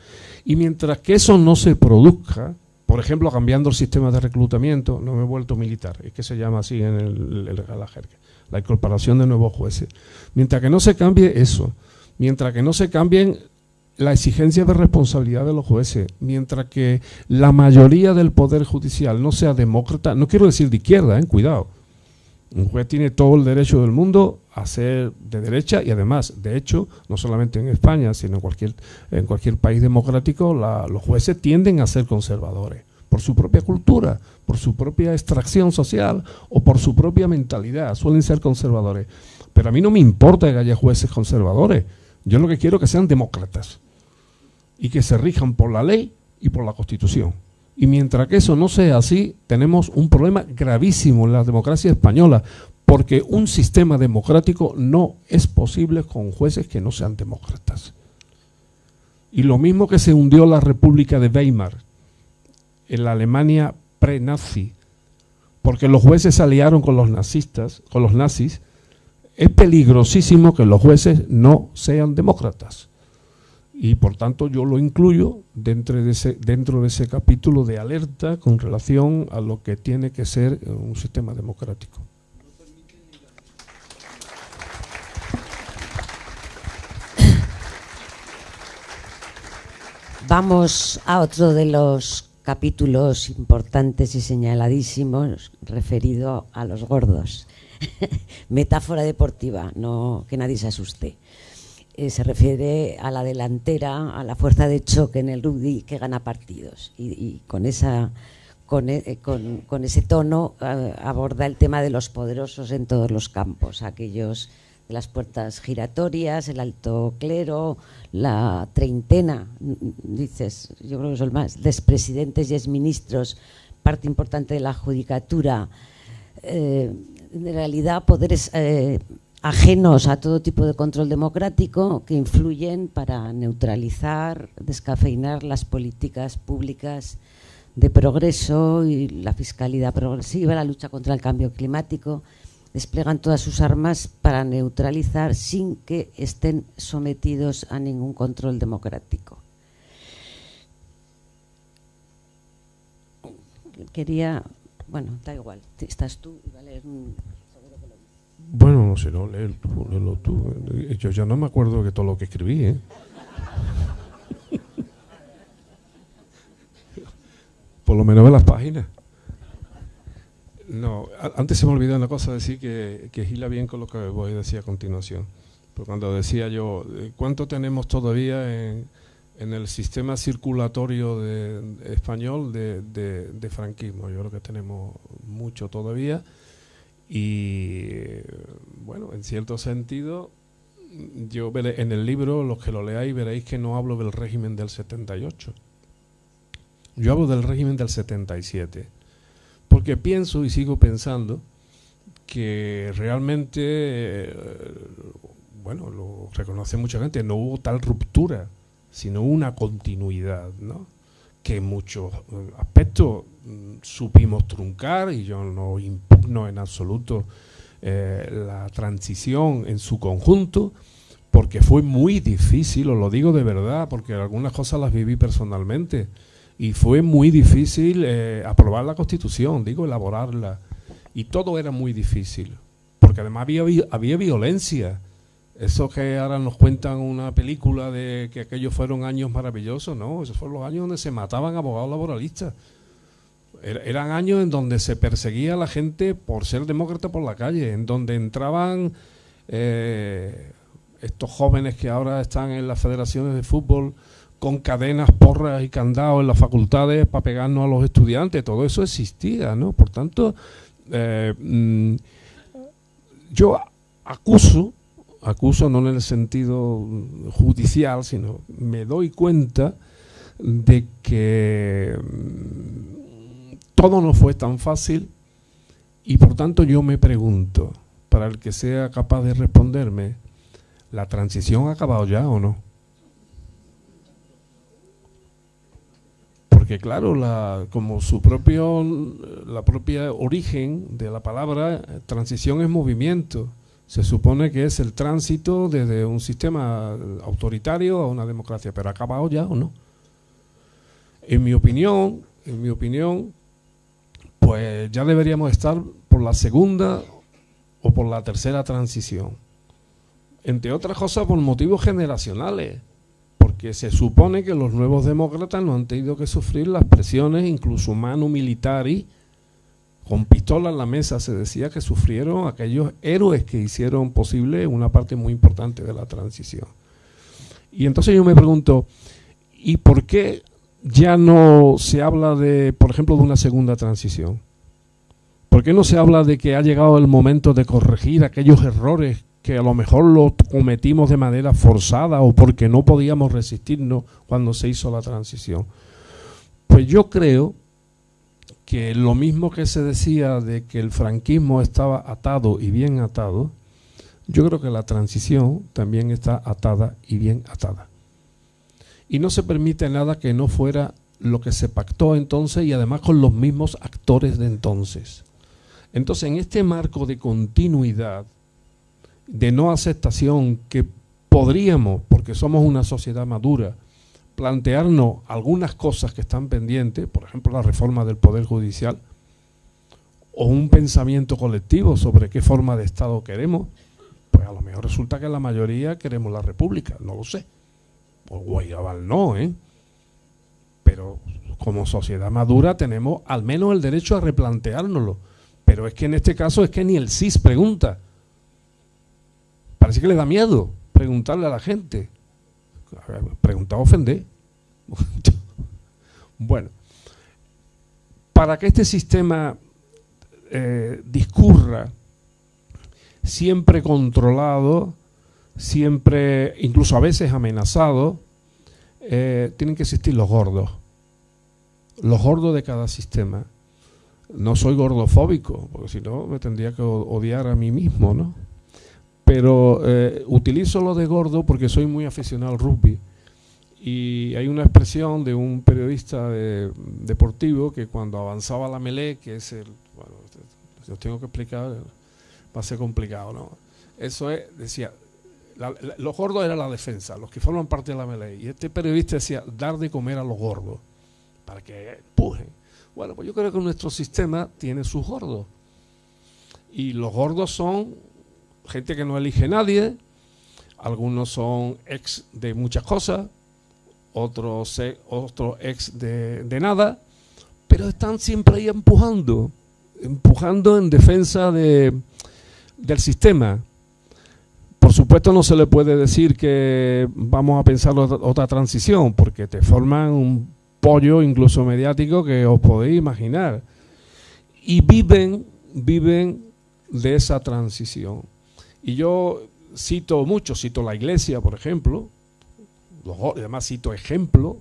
Y mientras que eso no se produzca, por ejemplo, cambiando el sistema de reclutamiento, no me he vuelto militar, es que se llama así en la jerga, la incorporación de nuevos jueces. Mientras que no se cambie eso, mientras que no se cambien la exigencia de responsabilidad de los jueces, mientras que la mayoría del poder judicial no sea demócrata, no quiero decir de izquierda, cuidado. Un juez tiene todo el derecho del mundo a ser de derecha y además, de hecho, no solamente en España, sino en cualquier país democrático, los jueces tienden a ser conservadores por su propia cultura, por su propia extracción social o por su propia mentalidad. Suelen ser conservadores. Pero a mí no me importa que haya jueces conservadores. Yo lo que quiero es que sean demócratas y que se rijan por la ley y por la Constitución. Y mientras que eso no sea así, tenemos un problema gravísimo en la democracia española, porque un sistema democrático no es posible con jueces que no sean demócratas. Y lo mismo que se hundió la República de Weimar en la Alemania pre-nazi, porque los jueces se aliaron con los nazis, es peligrosísimo que los jueces no sean demócratas. y por tanto yo lo incluyo dentro de ese capítulo de alerta con relación a lo que tiene que ser un sistema democrático. Vamos a otro de los capítulos importantes y señaladísimos referido a los gordos. Metáfora deportiva, no que nadie se asuste. Se refiere a la delantera, a la fuerza de choque en el rugby que gana partidos. Y con ese tono aborda el tema de los poderosos en todos los campos, aquellos de las puertas giratorias, el alto clero, la treintena, dices, yo creo que son más, de expresidentes y exministros, parte importante de la judicatura, en realidad poderes ajenos a todo tipo de control democrático que influyen para neutralizar, descafeinar las políticas públicas de progreso y la fiscalidad progresiva, la lucha contra el cambio climático. Despliegan todas sus armas para neutralizar sin que estén sometidos a ningún control democrático. Quería, bueno, da igual, estás tú y va a leer seguro que lo dices. Bueno, no sé, no, léelo tú. Yo ya no me acuerdo de todo lo que escribí, ¿eh? Por lo menos de las páginas. No, antes se me olvidó una cosa, decir que hila bien con lo que voy a decir a continuación. Porque cuando decía yo, ¿cuánto tenemos todavía en el sistema circulatorio español de franquismo? Yo creo que tenemos mucho todavía. Y bueno, en cierto sentido, yo veré, en el libro, los que lo leáis, veréis que no hablo del régimen del 78. Yo hablo del régimen del 77. Porque pienso y sigo pensando que realmente, bueno, lo reconoce mucha gente, no hubo tal ruptura, sino una continuidad, ¿no? Que en muchos aspectos supimos truncar, y yo no impugno en absoluto la transición en su conjunto, porque fue muy difícil, os lo digo de verdad, porque algunas cosas las viví personalmente. Y fue muy difícil aprobar la Constitución, elaborarla. Y todo era muy difícil, porque además había violencia. Eso que ahora nos cuentan una película de que aquellos fueron años maravillosos, no, esos fueron los años donde se mataban abogados laboralistas. Eran años en donde se perseguía a la gente por ser demócrata por la calle, en donde entraban estos jóvenes que ahora están en las federaciones de fútbol con cadenas, porras y candados en las facultades para pegarnos a los estudiantes. Todo eso existía, ¿no? Por tanto, yo acuso no en el sentido judicial, sino me doy cuenta de que todo no fue tan fácil, y por tanto yo me pregunto, para el que sea capaz de responderme, ¿la transición ha acabado ya o no? Porque claro, como la propia origen de la palabra, transición es movimiento. Se supone que es el tránsito desde un sistema autoritario a una democracia, pero ¿ha acabado ya o no? En mi opinión, pues ya deberíamos estar por la segunda o por la tercera transición. Entre otras cosas por motivos generacionales. Porque se supone que los nuevos demócratas no han tenido que sufrir las presiones, incluso manu-militari, con pistola en la mesa, se decía que sufrieron aquellos héroes que hicieron posible una parte muy importante de la transición. Y entonces yo me pregunto, ¿y por qué ya no se habla de, por ejemplo, de una segunda transición? ¿Por qué no se habla de que ha llegado el momento de corregir aquellos errores que a lo mejor lo cometimos de manera forzada o porque no podíamos resistirnos cuando se hizo la transición? Pues yo creo que lo mismo que se decía de que el franquismo estaba atado y bien atado, yo creo que la transición también está atada y bien atada. Y no se permite nada que no fuera lo que se pactó entonces, y además con los mismos actores de entonces. Entonces, en este marco de continuidad, de no aceptación, que podríamos, porque somos una sociedad madura, plantearnos algunas cosas que están pendientes, por ejemplo la reforma del Poder Judicial, o un pensamiento colectivo sobre qué forma de Estado queremos, pues a lo mejor resulta que la mayoría queremos la República, no lo sé. Pues Guaidabal no, pero como sociedad madura tenemos al menos el derecho a replanteárnoslo. Pero es que en este caso es que ni el CIS pregunta. Parece que le da miedo preguntarle a la gente. Preguntar ofender. Bueno, para que este sistema discurra siempre controlado, siempre, incluso a veces amenazado, tienen que existir los gordos de cada sistema. No soy gordofóbico, porque si no me tendría que odiar a mí mismo, ¿no? Pero utilizo lo de gordo porque soy muy aficionado al rugby. Y hay una expresión de un periodista deportivo que cuando avanzaba la melee, que es el... Bueno, si os tengo que explicar, va a ser complicado, ¿no? Eso es, decía, los gordos era la defensa, los que forman parte de la melee. Y este periodista decía, dar de comer a los gordos, para que empujen. Bueno, pues yo creo que nuestro sistema tiene sus gordos. Y los gordos son gente que no elige nadie, algunos son ex de muchas cosas, otros ex de nada, pero están siempre ahí empujando en defensa del sistema. Por supuesto no se le puede decir que vamos a pensar otra transición, porque te forman un pollo incluso mediático que os podéis imaginar. Y viven de esa transición. Y yo cito la Iglesia, por ejemplo, además cito ejemplos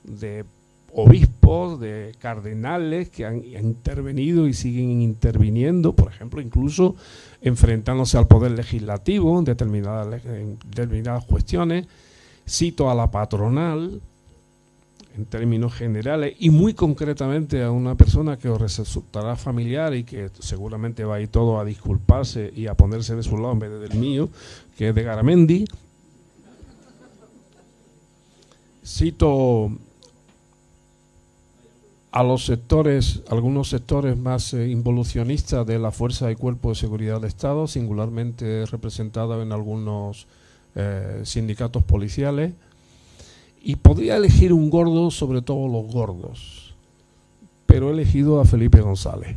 de obispos, de cardenales que han intervenido y siguen interviniendo, por ejemplo, incluso enfrentándose al poder legislativo en determinadas cuestiones. Cito a la patronal en términos generales y muy concretamente a una persona que os resultará familiar y que seguramente va a ir todo a disculparse y a ponerse de su lado en vez de del mío, que es de Garamendi. Cito a los algunos sectores más involucionistas de la Fuerza y Cuerpo de Seguridad del Estado, singularmente representados en algunos sindicatos policiales, y podría elegir un gordo sobre todos los gordos, pero he elegido a Felipe González.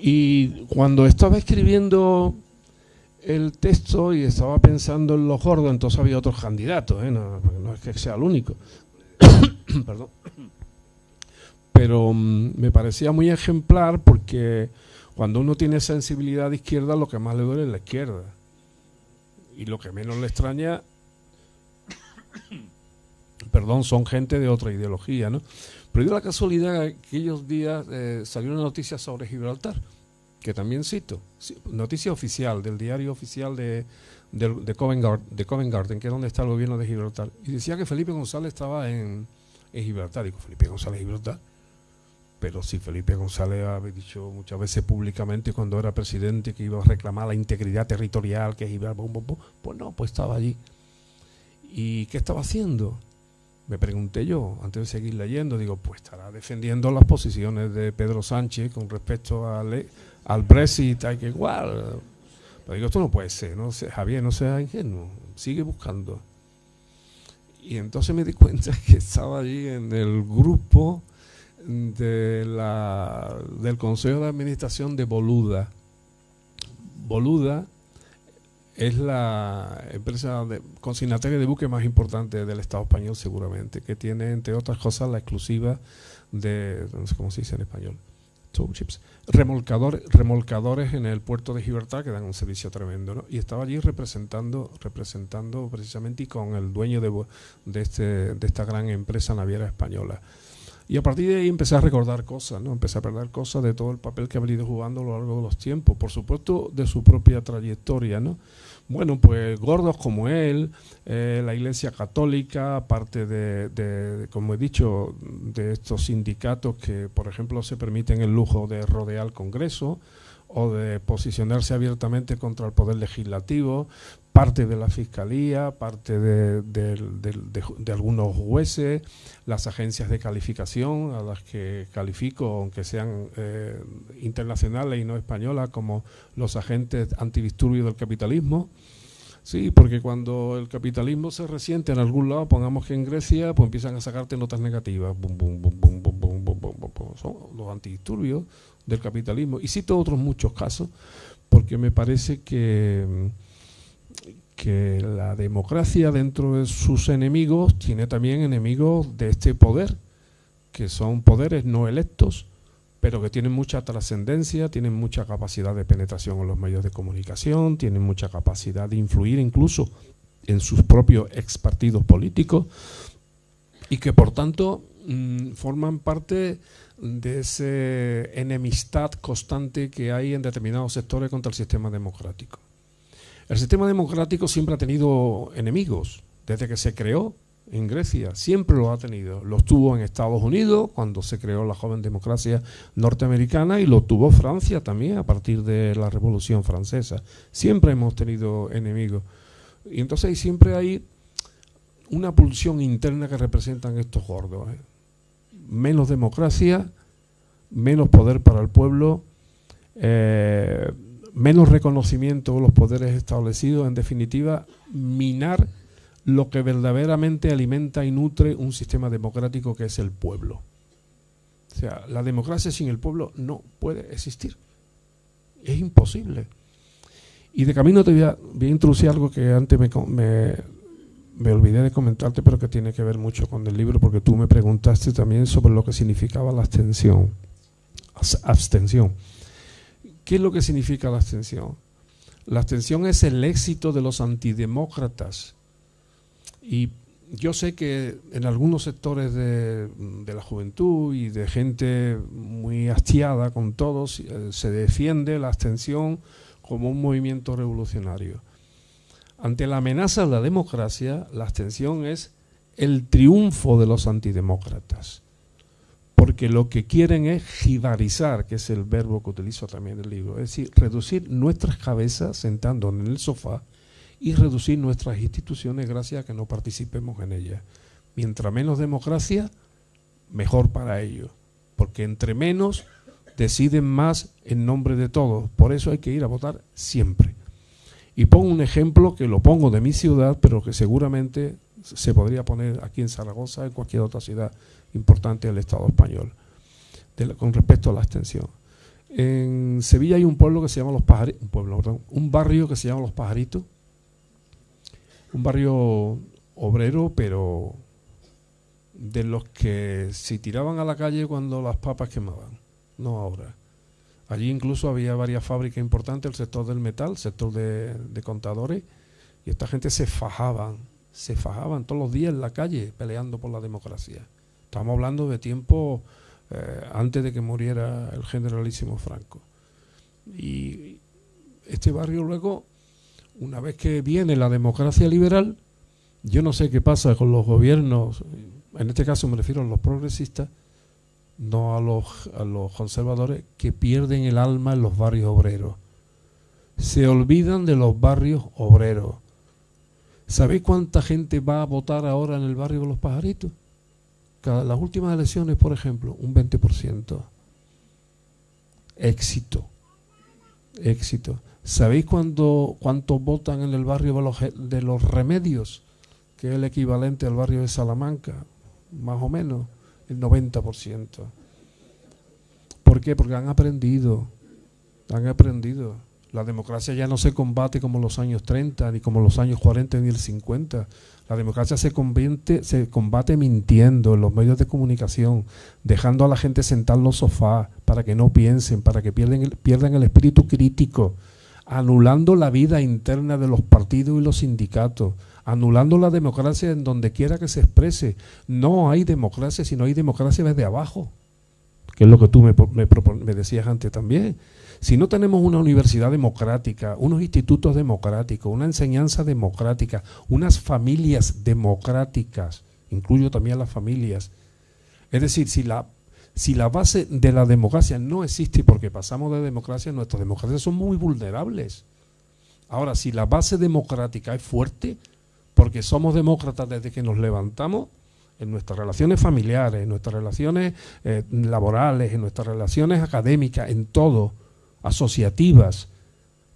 Y cuando estaba escribiendo el texto y estaba pensando en los gordos, entonces había otros candidatos, no es que sea el único. Perdón. Pero me parecía muy ejemplar porque cuando uno tiene sensibilidad de izquierda, lo que más le duele es la izquierda. Y lo que menos le extraña, son gente de otra ideología, ¿no? Pero dio la casualidad que aquellos días salió una noticia sobre Gibraltar, que también cito, noticia oficial del diario oficial de Covent Garden, que es donde está el gobierno de Gibraltar, y decía que Felipe González estaba en Gibraltar. Digo, ¿Felipe González Gibraltar? Pero si Felipe González había dicho muchas veces públicamente cuando era presidente que iba a reclamar la integridad territorial, que iba pues no, pues estaba allí. ¿Y qué estaba haciendo? Me pregunté yo, antes de seguir leyendo, digo, pues estará defendiendo las posiciones de Pedro Sánchez con respecto al Brexit, tal que igual. Pero digo, esto no puede ser, ¿no? Javier, no seas ingenuo, sigue buscando. Y entonces me di cuenta que estaba allí en el grupo del Consejo de Administración de Boluda. Boluda es la empresa consignataria de buques más importante del Estado español, seguramente, que tiene, entre otras cosas, la exclusiva de, no sé cómo se dice en español, remolcadores en el puerto de Gibraltar, que dan un servicio tremendo, ¿no? Y estaba allí representando precisamente y con el dueño de esta gran empresa naviera española. Y a partir de ahí empecé a recordar cosas, ¿no? Empecé a recordar cosas de todo el papel que ha venido jugando a lo largo de los tiempos, por supuesto de su propia trayectoria, ¿no? Bueno, pues gordos como él, la Iglesia Católica, parte de, como he dicho, de estos sindicatos que, por ejemplo, se permiten el lujo de rodear el Congreso o de posicionarse abiertamente contra el Poder Legislativo, parte de la Fiscalía, parte de algunos jueces, las agencias de calificación a las que califico, aunque sean internacionales y no españolas, como los agentes antidisturbios del capitalismo. Sí, porque cuando el capitalismo se resiente en algún lado, pongamos que en Grecia, pues empiezan a sacarte notas negativas. Bum, bum, bum, bum, bum, bum, bum, bum, bum. Son los antidisturbios del capitalismo. Y cito otros muchos casos, porque me parece que la democracia, dentro de sus enemigos, tiene también enemigos de este poder, que son poderes no electos, pero que tienen mucha trascendencia, tienen mucha capacidad de penetración en los medios de comunicación, tienen mucha capacidad de influir incluso en sus propios expartidos políticos, y que por tanto forman parte de esa enemistad constante que hay en determinados sectores contra el sistema democrático. El sistema democrático siempre ha tenido enemigos, desde que se creó en Grecia, siempre los ha tenido. Los tuvo en Estados Unidos, cuando se creó la joven democracia norteamericana, y lo tuvo Francia también a partir de la Revolución Francesa. Siempre hemos tenido enemigos. Y entonces siempre hay una pulsión interna que representan estos gordos, ¿eh? Menos democracia, menos poder para el pueblo, menos reconocimiento de los poderes establecidos, en definitiva, minar lo que verdaderamente alimenta y nutre un sistema democrático, que es el pueblo. O sea, la democracia sin el pueblo no puede existir. Es imposible. Y de camino te voy a introducir algo que antes me olvidé de comentarte, pero que tiene que ver mucho con el libro, porque tú me preguntaste también sobre lo que significaba la abstención. ¿Qué es lo que significa la abstención? La abstención es el éxito de los antidemócratas. Y yo sé que en algunos sectores de la juventud y de gente muy hastiada con todos, se defiende la abstención como un movimiento revolucionario. Ante la amenaza de la democracia, la abstención es el triunfo de los antidemócratas, porque lo que quieren es jibarizar, que es el verbo que utilizo también en el libro, es decir, reducir nuestras cabezas sentándonos en el sofá y reducir nuestras instituciones gracias a que no participemos en ellas. Mientras menos democracia, mejor para ellos, porque entre menos deciden más en nombre de todos. Por eso hay que ir a votar siempre. Y pongo un ejemplo que lo pongo de mi ciudad, pero que seguramente se podría poner aquí en Zaragoza, en cualquier otra ciudad importante del Estado español, con respecto a la abstención. En Sevilla hay un pueblo que se llama Los Pajaritos, un barrio que se llama Los Pajaritos, un barrio obrero, pero de los que se tiraban a la calle cuando las papas quemaban, no ahora. Allí incluso había varias fábricas importantes, el sector del metal, el sector de contadores, y esta gente se fajaban todos los días en la calle peleando por la democracia. Estamos hablando de tiempo antes de que muriera el generalísimo Franco. Y este barrio luego, una vez que viene la democracia liberal, yo no sé qué pasa con los gobiernos, en este caso me refiero a los progresistas, no a los conservadores, que pierden el alma en los barrios obreros. Se olvidan de los barrios obreros. ¿Sabéis cuánta gente va a votar ahora en el barrio de Los Pajaritos? Las últimas elecciones, por ejemplo, un 20%. Éxito. ¿Sabéis cuántos votan en el barrio de los Remedios, que es el equivalente al barrio de Salamanca? Más o menos. El 90%. ¿Por qué? Porque han aprendido. La democracia ya no se combate como en los años 30, ni como en los años 40, ni el 50. La democracia se combate mintiendo en los medios de comunicación, dejando a la gente sentada en los sofás para que no piensen, para que pierdan el espíritu crítico, anulando la vida interna de los partidos y los sindicatos, anulando la democracia en donde quiera que se exprese. No hay democracia, sino hay democracia desde abajo, que es lo que tú me decías antes también. Si no tenemos una universidad democrática, unos institutos democráticos, una enseñanza democrática, unas familias democráticas, incluyo también a las familias, es decir, si la base de la democracia no existe, porque pasamos de democracia, nuestras democracias son muy vulnerables. Ahora, si la base democrática es fuerte, porque somos demócratas desde que nos levantamos, en nuestras relaciones familiares, en nuestras relaciones laborales, en nuestras relaciones académicas, en todo, asociativas,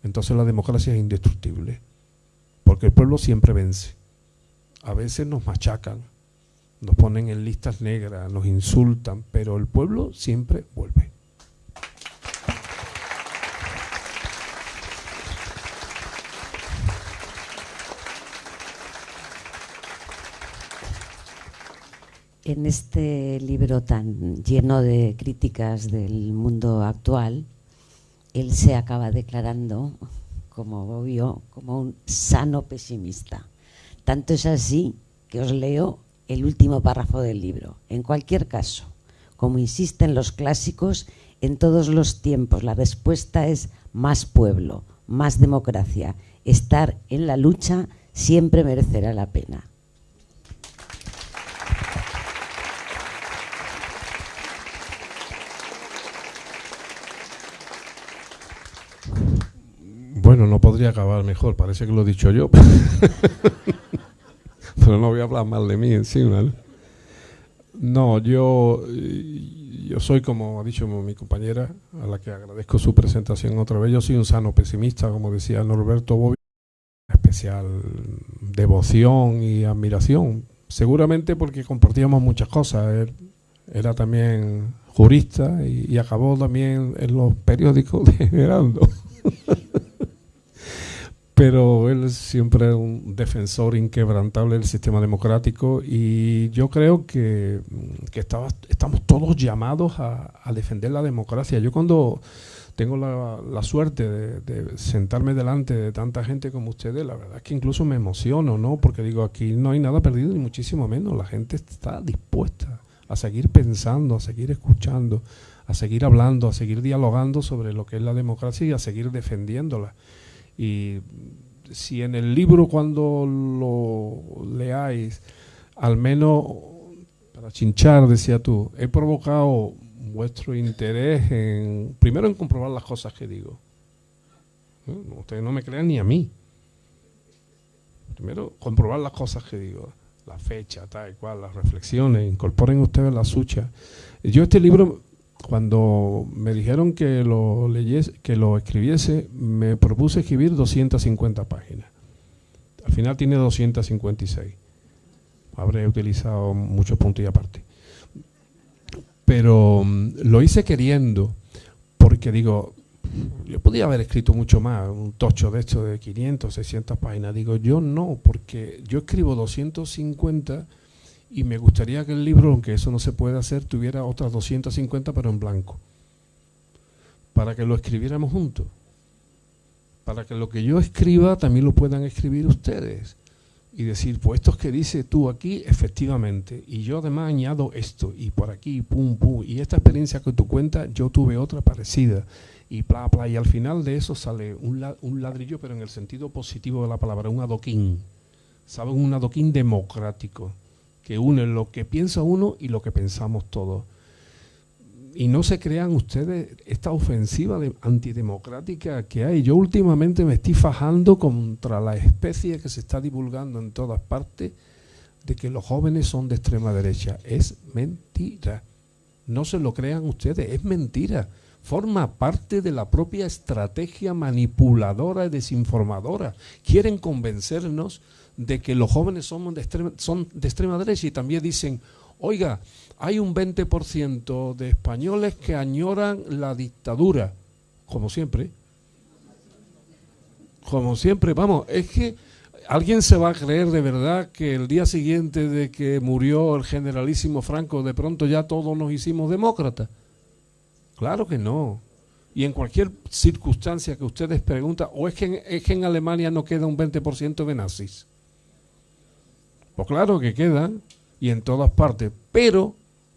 entonces la democracia es indestructible, porque el pueblo siempre vence. A veces nos machacan, nos ponen en listas negras, nos insultan, pero el pueblo siempre vuelve. En este libro tan lleno de críticas del mundo actual, él se acaba declarando, como obvio, como un sano pesimista. Tanto es así que os leo el último párrafo del libro. En cualquier caso, como insisten los clásicos, en todos los tiempos la respuesta es más pueblo, más democracia. Estar en la lucha siempre merecerá la pena. Bueno, no podría acabar mejor, parece que lo he dicho yo, pero no voy a hablar mal de mí encima, ¿no? No, yo soy, como ha dicho mi compañera, a la que agradezco su presentación otra vez, yo soy un sano pesimista, como decía Norberto Bobbio, especial devoción y admiración, seguramente porque compartíamos muchas cosas. Él era también jurista y acabó también en los periódicos de Heraldo. Pero él es siempre un defensor inquebrantable del sistema democrático y yo creo que estamos todos llamados a defender la democracia. Yo cuando tengo la suerte de sentarme delante de tanta gente como ustedes, la verdad es que incluso me emociono, ¿no? Porque digo, aquí no hay nada perdido ni muchísimo menos. La gente está dispuesta a seguir pensando, a seguir escuchando, a seguir hablando, a seguir dialogando sobre lo que es la democracia y a seguir defendiéndola. Y si en el libro, cuando lo leáis, al menos para chinchar, decía tú, he provocado vuestro interés primero en comprobar las cosas que digo. Ustedes no me crean ni a mí. Primero, comprobar las cosas que digo, la fecha, tal y cual, las reflexiones, incorporen ustedes la sucha. Yo este libro, cuando me dijeron que lo escribiese, me propuse escribir 250 páginas. Al final tiene 256. Habré utilizado muchos puntos y aparte. Pero lo hice queriendo, porque digo, yo podía haber escrito mucho más, un tocho de esto de 500, 600 páginas. Digo, yo no, porque yo escribo 250 y me gustaría que el libro, aunque eso no se puede hacer, tuviera otras 250 pero en blanco, para que lo escribiéramos juntos, para que lo que yo escriba también lo puedan escribir ustedes y decir, pues esto que dices tú aquí, efectivamente, y yo además añado esto, y por aquí, pum, pum, y esta experiencia que tú cuentas, yo tuve otra parecida, y bla, bla, y al final de eso sale un ladrillo, pero en el sentido positivo de la palabra, un adoquín, ¿saben? Un adoquín democrático, que une lo que piensa uno y lo que pensamos todos. Y no se crean ustedes esta ofensiva antidemocrática que hay. Yo últimamente me estoy fajando contra la especie que se está divulgando en todas partes de que los jóvenes son de extrema derecha. Es mentira. No se lo crean ustedes, es mentira. Forma parte de la propia estrategia manipuladora y desinformadora. Quieren convencernos de que los jóvenes son de extrema derecha y también dicen, oiga, hay un 20% de españoles que añoran la dictadura, como siempre. Como siempre, vamos, es que ¿alguien se va a creer de verdad que el día siguiente de que murió el generalísimo Franco, de pronto ya todos nos hicimos demócratas? Claro que no. Y en cualquier circunstancia que ustedes preguntan, ¿o es que en Alemania no queda un 20% de nazis? Pues claro que quedan, y en todas partes, pero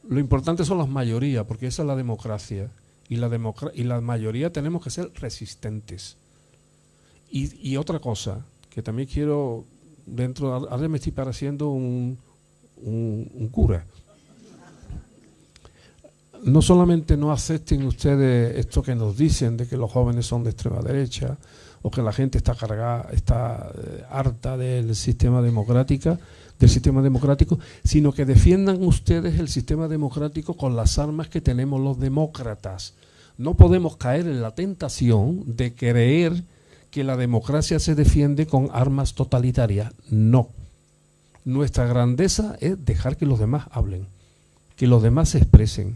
lo importante son las mayorías, porque esa es la democracia. Y la mayoría tenemos que ser resistentes. Y otra cosa, que también quiero, ahora me estoy pareciendo un cura. No solamente no acepten ustedes esto que nos dicen de que los jóvenes son de extrema derecha o que la gente está cargada, está harta del sistema democrático, sino que defiendan ustedes el sistema democrático con las armas que tenemos los demócratas. No podemos caer en la tentación de creer que la democracia se defiende con armas totalitarias. No. Nuestra grandeza es dejar que los demás hablen, que los demás se expresen,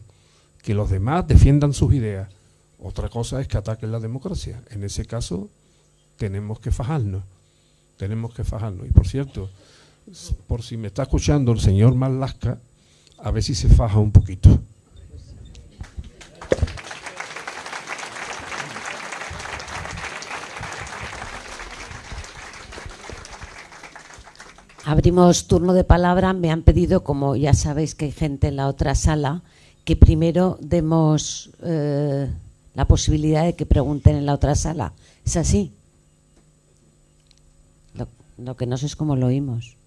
que los demás defiendan sus ideas. Otra cosa es que ataquen la democracia. En ese caso tenemos que fajarnos. Y por cierto, por si me está escuchando el señor Marlaska, a ver si se faja un poquito. Abrimos turno de palabra. Me han pedido, como ya sabéis que hay gente en la otra sala, que primero demos la posibilidad de que pregunten en la otra sala. ¿Es así? Lo que no sé es cómo lo oímos.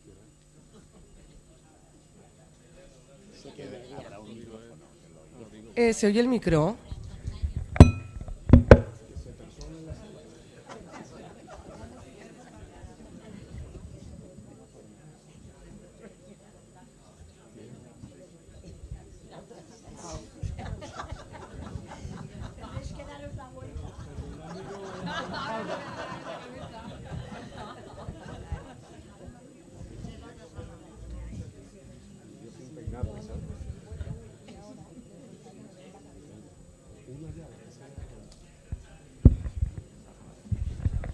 ¿Se oye el micro?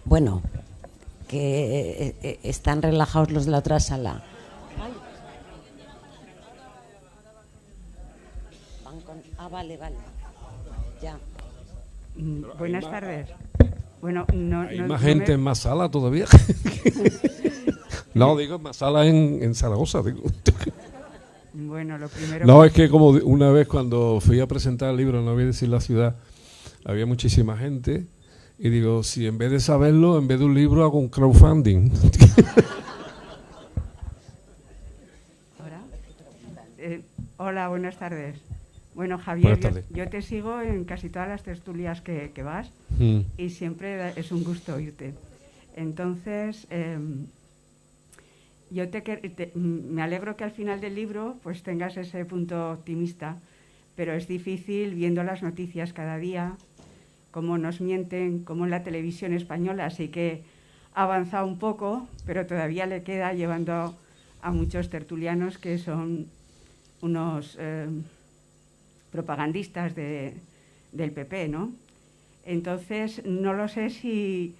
Bueno, que están relajados los de la otra sala. Vale. Ya. Buenas tardes. Bueno, hay más gente en más sala todavía. No, digo, más sala en Zaragoza, digo. Bueno, lo primero... No, es que como una vez cuando fui a presentar el libro, no voy a decir la ciudad, había muchísima gente, y digo, si en vez de saberlo, en vez de un libro, hago un crowdfunding. Hola, buenas tardes. Bueno, Javier, yo te sigo en casi todas las tertulias que vas y siempre es un gusto oírte. Entonces, me alegro que al final del libro pues tengas ese punto optimista, pero es difícil viendo las noticias cada día, cómo nos mienten, cómo en la televisión española sí que ha avanzado un poco, pero todavía le queda llevando a muchos tertulianos que son unos propagandistas del PP, ¿no? Entonces, no lo sé si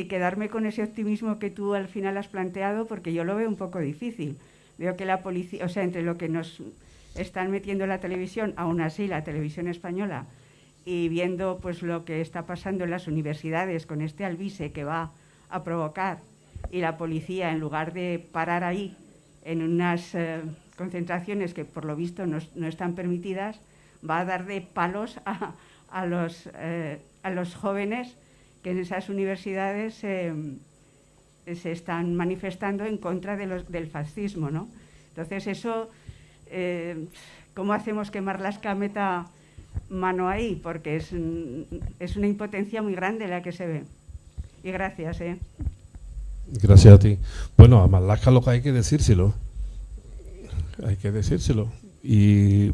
quedarme con ese optimismo que tú al final has planteado, porque yo lo veo un poco difícil. Veo que la policía, o sea, entre lo que nos están metiendo en la televisión, aún así la televisión española, y viendo pues lo que está pasando en las universidades con este albise que va a provocar, y la policía, en lugar de parar ahí en unas concentraciones que por lo visto no están permitidas, va a dar de palos a los jóvenes que en esas universidades se están manifestando en contra del fascismo, ¿no? Entonces eso, ¿cómo hacemos que Marlaska meta mano ahí? Porque es una impotencia muy grande la que se ve. Y gracias, Gracias a ti. Bueno, a Marlaska lo que hay que decírselo. Hay que decírselo. Y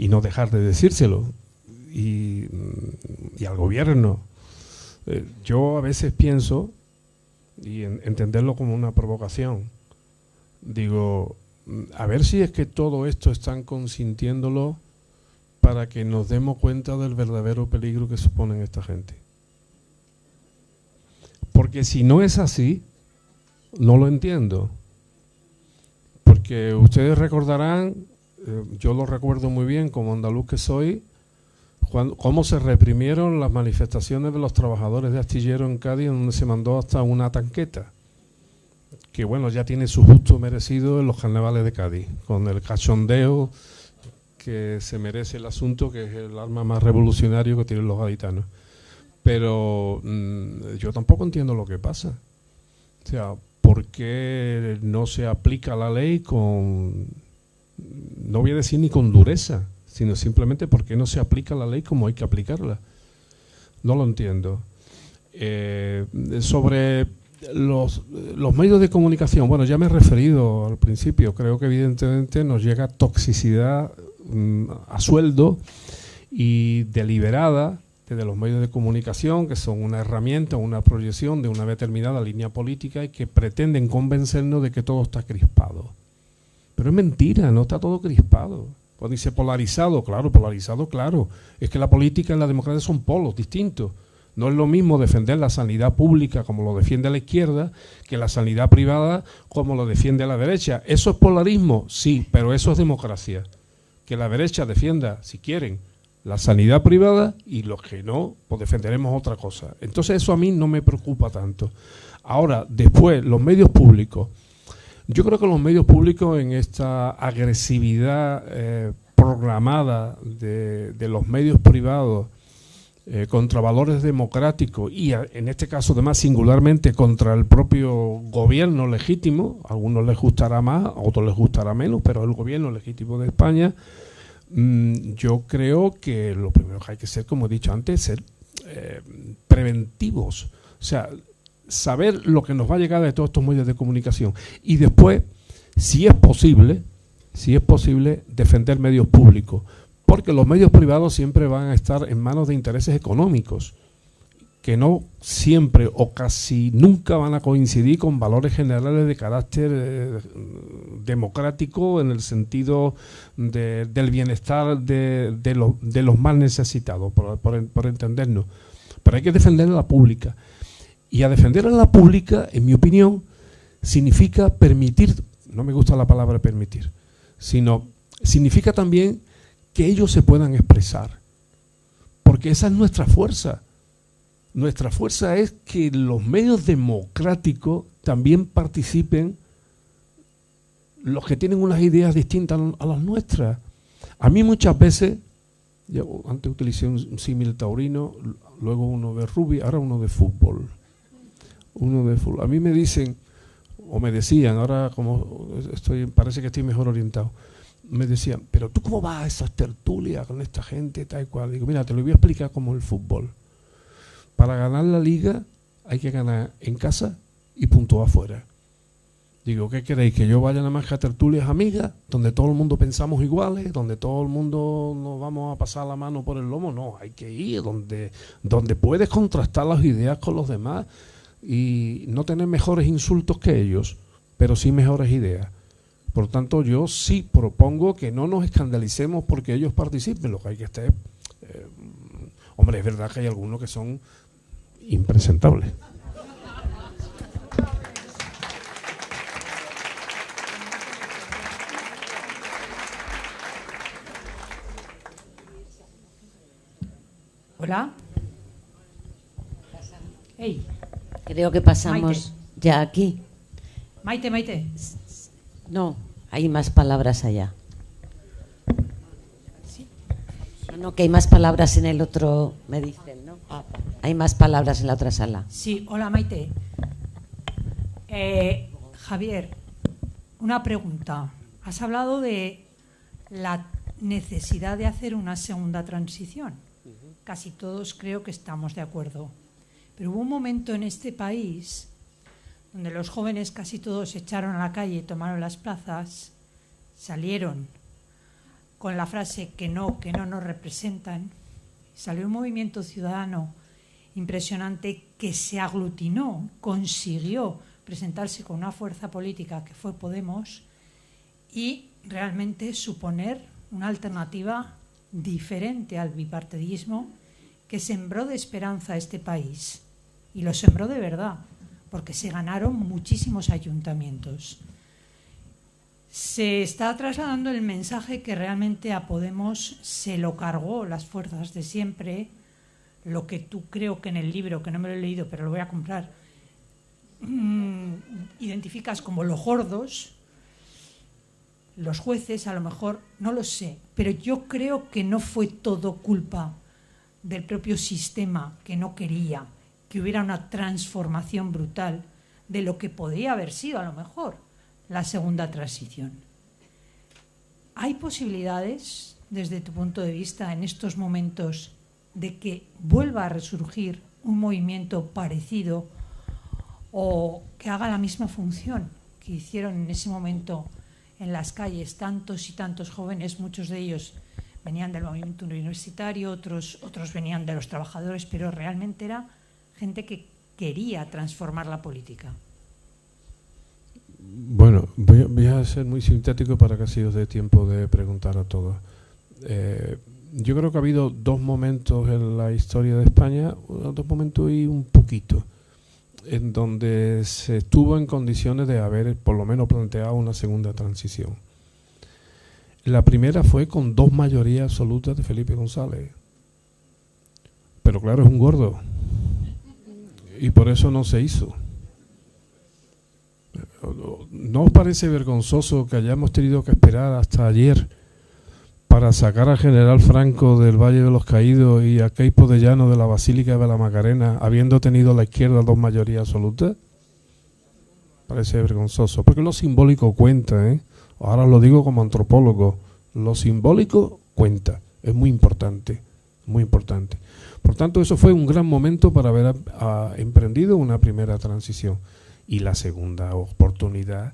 no dejar de decírselo. Y al gobierno. Yo a veces pienso, y entenderlo como una provocación, digo, a ver si es que todo esto están consintiéndolo para que nos demos cuenta del verdadero peligro que suponen esta gente. Porque si no es así, no lo entiendo. Porque ustedes recordarán, yo lo recuerdo muy bien como andaluz que soy, cómo se reprimieron las manifestaciones de los trabajadores de Astillero en Cádiz, donde se mandó hasta una tanqueta, que bueno, ya tiene su justo merecido en los carnavales de Cádiz, con el cachondeo que se merece el asunto, que es el arma más revolucionario que tienen los gaditanos. Pero yo tampoco entiendo lo que pasa. O sea, ¿por qué no se aplica la ley con, no voy a decir ni con dureza, sino simplemente por qué no se aplica la ley como hay que aplicarla? No lo entiendo. Sobre los medios de comunicación, bueno, ya me he referido al principio, creo que evidentemente nos llega toxicidad a sueldo y deliberada desde los medios de comunicación, que son una herramienta, una proyección de una determinada línea política y que pretenden convencernos de que todo está crispado. Pero es mentira, no está todo crispado. Cuando dice polarizado, claro. Es que la política y la democracia son polos distintos. No es lo mismo defender la sanidad pública como lo defiende la izquierda que la sanidad privada como lo defiende la derecha. ¿Eso es polarismo? Sí, pero eso es democracia. Que la derecha defienda, si quieren, la sanidad privada y los que no, pues defenderemos otra cosa. Entonces eso a mí no me preocupa tanto. Ahora, después, los medios públicos. Yo creo que los medios públicos en esta agresividad programada de los medios privados contra valores democráticos y en este caso además singularmente contra el propio gobierno legítimo, a algunos les gustará más, a otros les gustará menos, pero el gobierno legítimo de España, yo creo que lo primero que hay que ser, como he dicho antes, ser preventivos, o sea, saber lo que nos va a llegar de todos estos medios de comunicación y después, si es posible, defender medios públicos, porque los medios privados siempre van a estar en manos de intereses económicos, que no siempre o casi nunca van a coincidir con valores generales de carácter democrático en el sentido del bienestar de los más necesitados, por entendernos. Pero hay que defender a la pública. Y a defender a la pública, en mi opinión, significa permitir, no me gusta la palabra permitir, sino significa también que ellos se puedan expresar. Porque esa es nuestra fuerza. Nuestra fuerza es que los medios democráticos también participen los que tienen unas ideas distintas a las nuestras. A mí muchas veces, yo antes utilicé un símil taurino, luego uno de rugby, ahora uno de fútbol. A mí me dicen, o me decían, ahora como parece que estoy mejor orientado, me decían, pero ¿tú cómo vas a esas tertulias con esta gente tal cual? Digo, mira, te lo voy a explicar como el fútbol. Para ganar la liga hay que ganar en casa y puntuar afuera. Digo, ¿qué queréis? ¿Que yo vaya nada más que a tertulias amigas, donde todo el mundo pensamos iguales, donde todo el mundo nos vamos a pasar la mano por el lomo? No, hay que ir donde puedes contrastar las ideas con los demás y no tener mejores insultos que ellos, pero sí mejores ideas. Por tanto, yo sí propongo que no nos escandalicemos porque ellos participen. Lo que hay que estar... hombre, es verdad que hay algunos que son impresentables. Hola. Hey. Creo que pasamos Maite. ya aquí. Maite. No, hay más palabras allá. ¿Sí? No, que hay más palabras en el otro, me dicen, ¿no? Hay más palabras en la otra sala. Sí, hola Maite. Javier, una pregunta. Has hablado de la necesidad de hacer una segunda transición. Casi todos creo que estamos de acuerdo. Pero hubo un momento en este país donde los jóvenes casi todos se echaron a la calle, tomaron las plazas, salieron con la frase que no nos representan. Salió un movimiento ciudadano impresionante que se aglutinó, consiguió presentarse con una fuerza política que fue Podemos y realmente suponer una alternativa diferente al bipartidismo que sembró de esperanza a este país. Y lo sembró de verdad, porque se ganaron muchísimos ayuntamientos. Se está trasladando el mensaje que realmente a Podemos se lo cargó las fuerzas de siempre, lo que tú creo que en el libro, que no me lo he leído, pero lo voy a comprar, identificas como los gordos, los jueces, a lo mejor, no lo sé, pero yo creo que no fue todo culpa del propio sistema, que no quería que hubiera una transformación brutal de lo que podría haber sido, a lo mejor, la segunda transición. ¿Hay posibilidades, desde tu punto de vista, en estos momentos, de que vuelva a resurgir un movimiento parecido o que haga la misma función que hicieron en ese momento en las calles tantos y tantos jóvenes? Muchos de ellos venían del movimiento universitario, otros venían de los trabajadores, pero realmente era gente que quería transformar la política. Bueno, voy a ser muy sintético para que así os dé tiempo de preguntar a todos. Yo creo que ha habido dos momentos en la historia de España, dos momentos y un poquito, en donde se estuvo en condiciones de haber por lo menos planteado una segunda transición. La primera fue con 2 mayorías absolutas de Felipe González. Pero claro, es un gordo. Y por eso no se hizo. ¿No os parece vergonzoso que hayamos tenido que esperar hasta ayer para sacar al general Franco del Valle de los Caídos y a Queipo de Llano de la Basílica de la Macarena, habiendo tenido a la izquierda 2 mayorías absolutas? Parece vergonzoso, porque lo simbólico cuenta, ¿eh? Ahora lo digo como antropólogo, lo simbólico cuenta, es muy importante, muy importante. Por tanto, eso fue un gran momento para haber emprendido una primera transición. Y la segunda oportunidad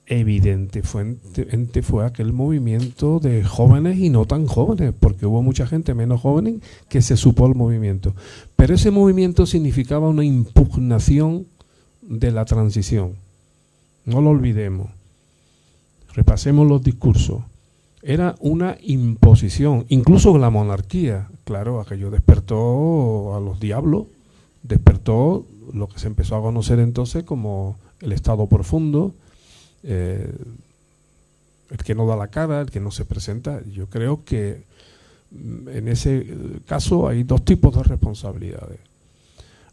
evidentemente fue aquel movimiento de jóvenes y no tan jóvenes, porque hubo mucha gente menos joven que se supó al movimiento. Pero ese movimiento significaba una impugnación de la transición. No lo olvidemos. Repasemos los discursos. Era una imposición, incluso la monarquía. Claro, aquello despertó a los diablos, despertó lo que se empezó a conocer entonces como el Estado profundo, el que no da la cara, el que no se presenta. Yo creo que en ese caso hay 2 tipos de responsabilidades.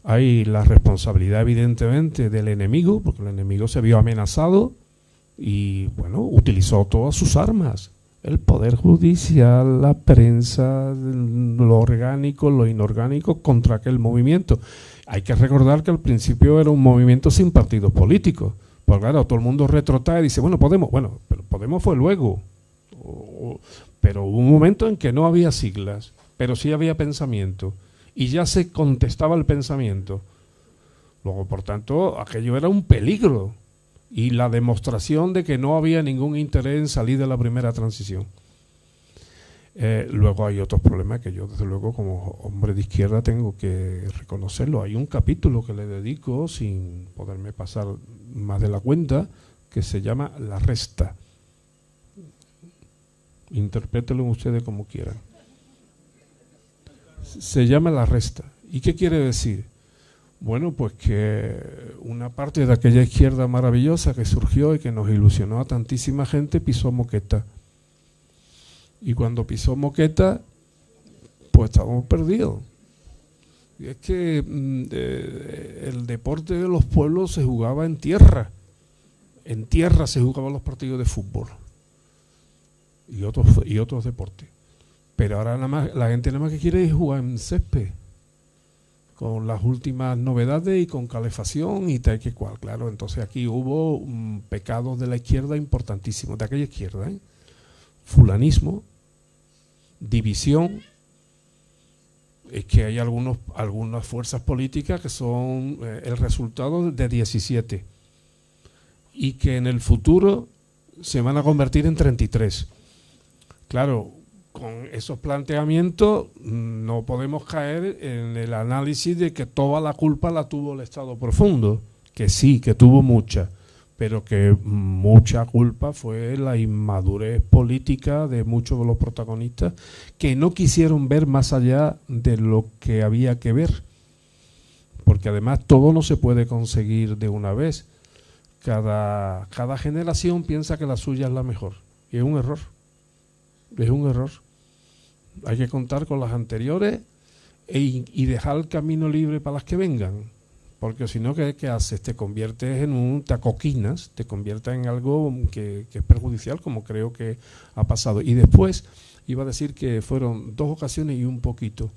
Hay la responsabilidad evidentemente del enemigo, porque el enemigo se vio amenazado y bueno, utilizó todas sus armas, el poder judicial, la prensa, lo orgánico, lo inorgánico, contra aquel movimiento. Hay que recordar que al principio era un movimiento sin partidos políticos. Pues claro, todo el mundo retrotrae y dice, bueno, pero Podemos fue luego. Pero hubo un momento en que no había siglas, pero sí había pensamiento. Y ya se contestaba el pensamiento. Luego, por tanto, aquello era un peligro. Y la demostración de que no había ningún interés en salir de la primera transición. Luego hay otros problemas que yo, desde luego, como hombre de izquierda, tengo que reconocerlo. Hay un capítulo que le dedico, sin poderme pasar más de la cuenta, que se llama La Resta. Interprétenlo ustedes como quieran. Se llama La Resta. ¿Y qué quiere decir? Bueno, pues que una parte de aquella izquierda maravillosa que surgió y que nos ilusionó a tantísima gente pisó moqueta. Y cuando pisó moqueta, pues estábamos perdidos. Y es que el deporte de los pueblos se jugaba en tierra. En tierra se jugaban los partidos de fútbol y otros deportes. Pero ahora nada más, la gente nada más que quiere es jugar en césped, con las últimas novedades y con calefacción y tal que cual. Claro, entonces aquí hubo pecados de la izquierda importantísimos, de aquella izquierda, ¿eh? Fulanismo, división. Es que hay algunas fuerzas políticas que son el resultado de 17 y que en el futuro se van a convertir en 33. Claro, con esos planteamientos no podemos caer en el análisis de que toda la culpa la tuvo el Estado profundo, que sí, que tuvo mucha, pero que mucha culpa fue la inmadurez política de muchos de los protagonistas que no quisieron ver más allá de lo que había que ver, porque además todo no se puede conseguir de una vez. Cada generación piensa que la suya es la mejor, y es un error. Es un error. Hay que contar con las anteriores y dejar el camino libre para las que vengan, Porque si no, ¿qué haces? Te conviertes te acoquinas, te conviertes en algo que es perjudicial, como creo que ha pasado. Y después iba a decir que fueron 2 ocasiones y un poquito.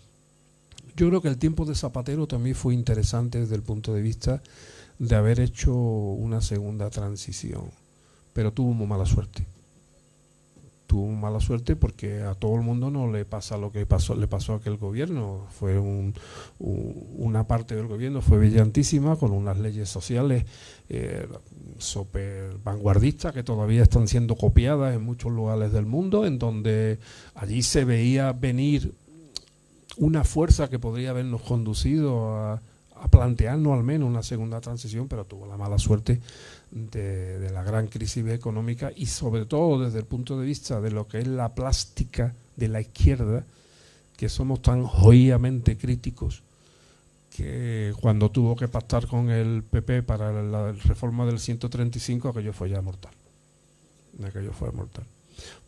Yo creo que el tiempo de Zapatero también fue interesante desde el punto de vista de haber hecho una segunda transición, pero tuvo muy mala suerte. Tuvo mala suerte porque a todo el mundo no le pasa lo que le pasó a aquel gobierno. Fue una parte del gobierno fue brillantísima, con unas leyes sociales súper vanguardistas que todavía están siendo copiadas en muchos lugares del mundo, en donde allí se veía venir una fuerza que podría habernos conducido a plantearnos al menos una segunda transición, pero tuvo la mala suerte de la gran crisis económica y sobre todo desde el punto de vista de lo que es la plástica de la izquierda, que somos tan joyamente críticos, que cuando tuvo que pactar con el PP para la reforma del 135, aquello fue ya mortal.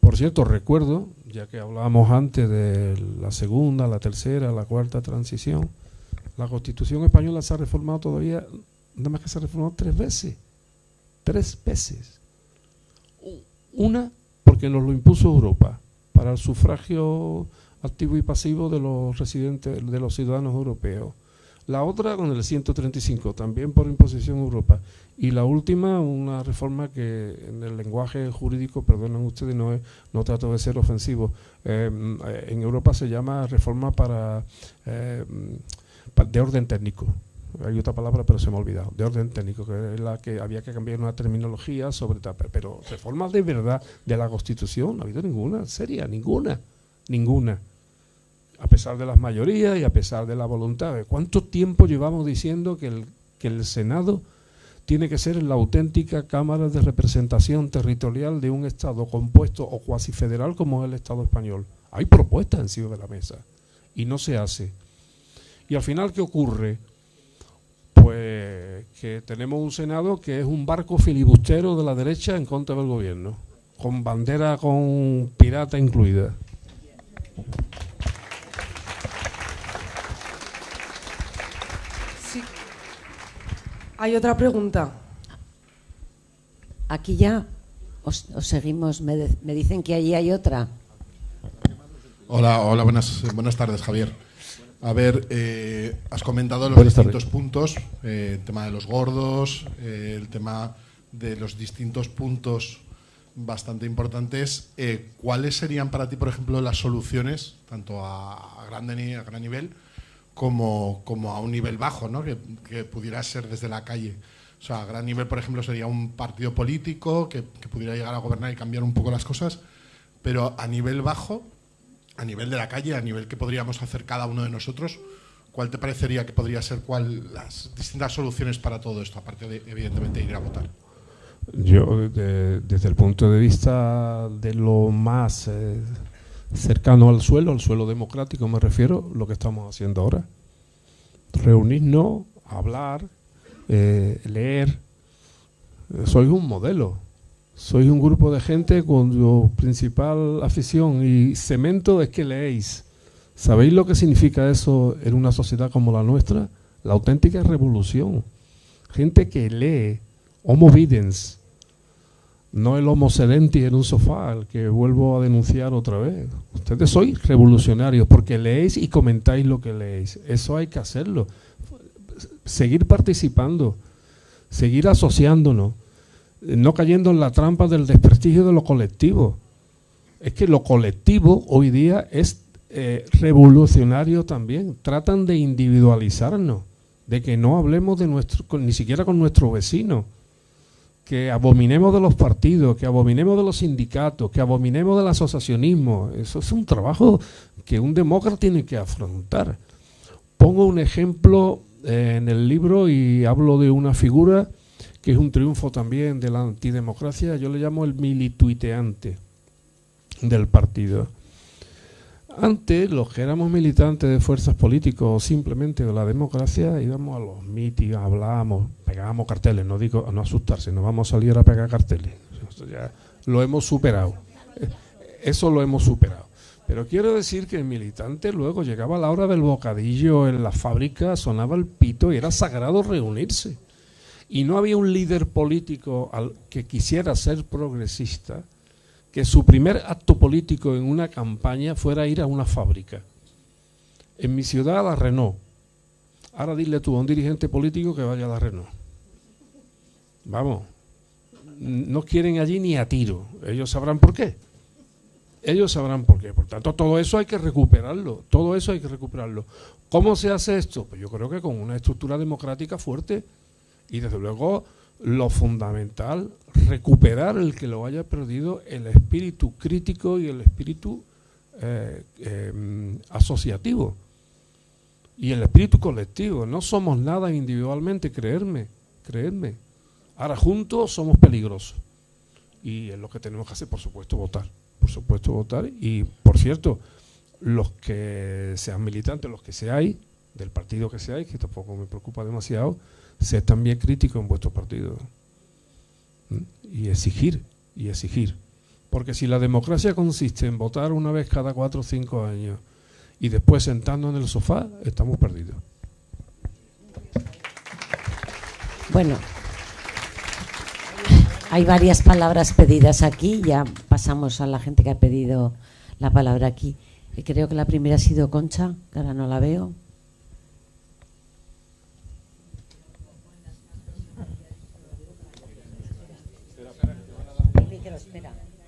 Por cierto, recuerdo, ya que hablábamos antes de la segunda, la tercera, la cuarta transición, la Constitución española se ha reformado todavía, nada más que se ha reformado 3 veces. 3 veces. Una, porque nos lo impuso Europa, para el sufragio activo y pasivo de los residentes, de los ciudadanos europeos. La otra con el 135, también por imposición Europa. Y la última, una reforma que en el lenguaje jurídico, perdonen ustedes, no trato de ser ofensivo, en Europa se llama reforma de orden técnico. Hay otra palabra, pero se me ha olvidado. De orden técnico, que es la que había que cambiar una terminología sobre... Pero reformas de verdad de la Constitución no ha habido ninguna, seria, ninguna. A pesar de las mayorías y a pesar de la voluntad. ¿Cuánto tiempo llevamos diciendo que el Senado tiene que ser la auténtica Cámara de Representación Territorial de un Estado compuesto o cuasi federal como es el Estado español? Hay propuestas encima de la mesa y no se hace. Y al final, ¿qué ocurre? Pues que tenemos un Senado que es un barco filibustero de la derecha en contra del gobierno, con bandera con pirata incluida. Sí. Hay otra pregunta. Aquí ya os seguimos, me dicen que allí hay otra. Hola, buenas tardes, Javier. A ver, has comentado los distintos puntos, el tema de los gordos, el tema de los distintos puntos bastante importantes. ¿Cuáles serían para ti, por ejemplo, las soluciones, tanto a gran nivel como a un nivel bajo, ¿no? que pudiera ser desde la calle? O sea, a gran nivel, por ejemplo, sería un partido político que pudiera llegar a gobernar y cambiar un poco las cosas, pero a nivel bajo, a nivel de la calle, a nivel que podríamos hacer cada uno de nosotros, ¿cuál te parecería que podría ser las distintas soluciones para todo esto, aparte de, evidentemente, ir a votar? Yo, desde el punto de vista de lo más cercano al suelo democrático me refiero, lo que estamos haciendo ahora. Reunirnos, hablar, leer. Sois un modelo. Sois un grupo de gente cuyo principal afición y cemento es que leéis. ¿Sabéis lo que significa eso en una sociedad como la nuestra? La auténtica revolución. Gente que lee, homo videns, no el homo sedenti en un sofá, al que vuelvo a denunciar otra vez. Ustedes sois revolucionarios porque leéis y comentáis lo que leéis. Eso hay que hacerlo. Seguir participando, seguir asociándonos, no cayendo en la trampa del desprestigio de lo colectivo. Es que lo colectivo hoy día es revolucionario también. Tratan de individualizarnos, de que no hablemos de ni siquiera con nuestro vecino, que abominemos de los partidos, que abominemos de los sindicatos, que abominemos del asociacionismo. Eso es un trabajo que un demócrata tiene que afrontar. Pongo un ejemplo en el libro y hablo de una figura que es un triunfo también de la antidemocracia. Yo le llamo el milituiteante del partido. Antes, los que éramos militantes de fuerzas políticas o simplemente de la democracia, íbamos a los mítines, hablábamos, pegábamos carteles. No digo a no asustarse, no vamos a salir a pegar carteles. Eso ya lo hemos superado. Eso lo hemos superado. Pero quiero decir que el militante luego llegaba a la hora del bocadillo en la fábrica, sonaba el pito y era sagrado reunirse. Y no había un líder político que quisiera ser progresista que su primer acto político en una campaña fuera ir a una fábrica. En mi ciudad, a la Renault. Ahora dile tú a un dirigente político que vaya a la Renault. Vamos, no quieren allí ni a tiro. Ellos sabrán por qué. Ellos sabrán por qué. Por tanto, todo eso hay que recuperarlo. Todo eso hay que recuperarlo. ¿Cómo se hace esto? Pues yo creo que con una estructura democrática fuerte. Y desde luego, lo fundamental, recuperar el que lo haya perdido, el espíritu crítico y el espíritu asociativo. Y el espíritu colectivo. No somos nada individualmente, creedme. Ahora juntos somos peligrosos. Y es lo que tenemos que hacer, por supuesto, votar. Por supuesto, votar. Y, por cierto, los que sean militantes, los que seáis, del partido que seáis, que tampoco me preocupa demasiado, sed también críticos en vuestro partido. Y exigir. Porque si la democracia consiste en votar una vez cada 4 o 5 años y después sentarnos en el sofá, estamos perdidos. Bueno, hay varias palabras pedidas aquí, ya pasamos a la gente que ha pedido la palabra aquí. Creo que la primera ha sido Concha, que ahora no la veo.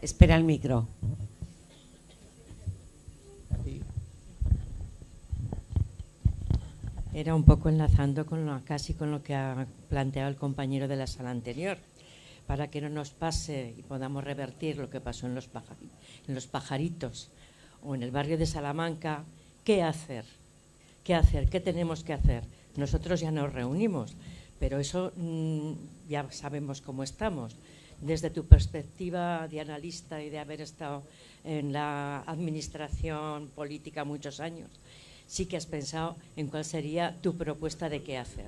Espera el micro. Era un poco enlazando casi con lo que ha planteado el compañero de la sala anterior, para que no nos pase y podamos revertir lo que pasó en los Pajaritos o en el barrio de Salamanca. ¿Qué hacer? ¿Qué tenemos que hacer? Nosotros ya nos reunimos, pero eso ya sabemos cómo estamos. Desde tu perspectiva de analista y de haber estado en la administración política muchos años, sí que has pensado en cuál sería tu propuesta de qué hacer.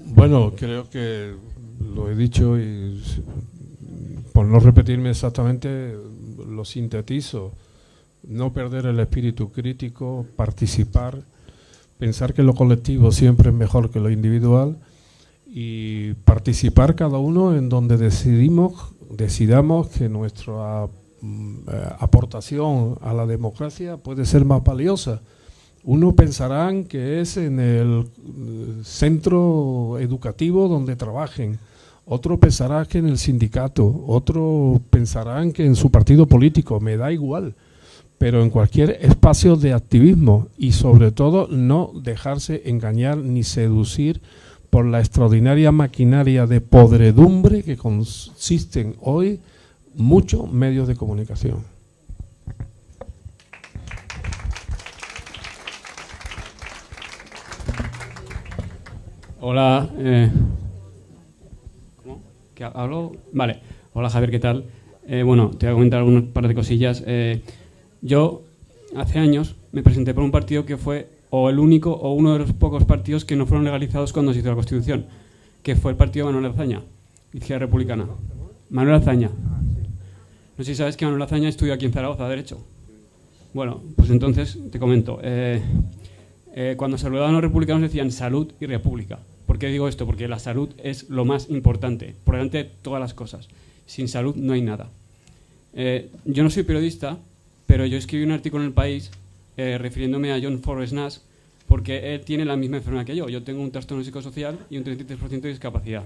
Bueno, creo que lo he dicho y por no repetirme exactamente lo sintetizo. No perder el espíritu crítico, participar, pensar que lo colectivo siempre es mejor que lo individual y participar cada uno en donde decidamos que nuestra aportación a la democracia puede ser más valiosa. Uno pensarán que es en el centro educativo donde trabajen, otro pensará que en el sindicato, otro pensarán que en su partido político, me da igual, pero en cualquier espacio de activismo y sobre todo no dejarse engañar ni seducir por la extraordinaria maquinaria de podredumbre que consisten hoy muchos medios de comunicación. Hola, ¿cómo? ¿Qué hablo? Vale. Hola Javier, ¿qué tal? Bueno, te voy a comentar algunas par de cosillas. Yo hace años me presenté por un partido que fue o el único o uno de los pocos partidos que no fueron legalizados cuando se hizo la Constitución, que fue el partido Manuel Azaña, Izquierda Republicana. Manuel Azaña. No sé si sabes que Manuel Azaña estudió aquí en Zaragoza, Derecho. Bueno, pues entonces te comento. Cuando saludaban a los republicanos decían salud y república. ¿Por qué digo esto? Porque la salud es lo más importante, por delante de todas las cosas. Sin salud no hay nada. Yo no soy periodista, pero yo escribí un artículo en El País refiriéndome a John Forrest Nash, porque él tiene la misma enfermedad que yo. Yo tengo un trastorno psicosocial y un 33% de discapacidad.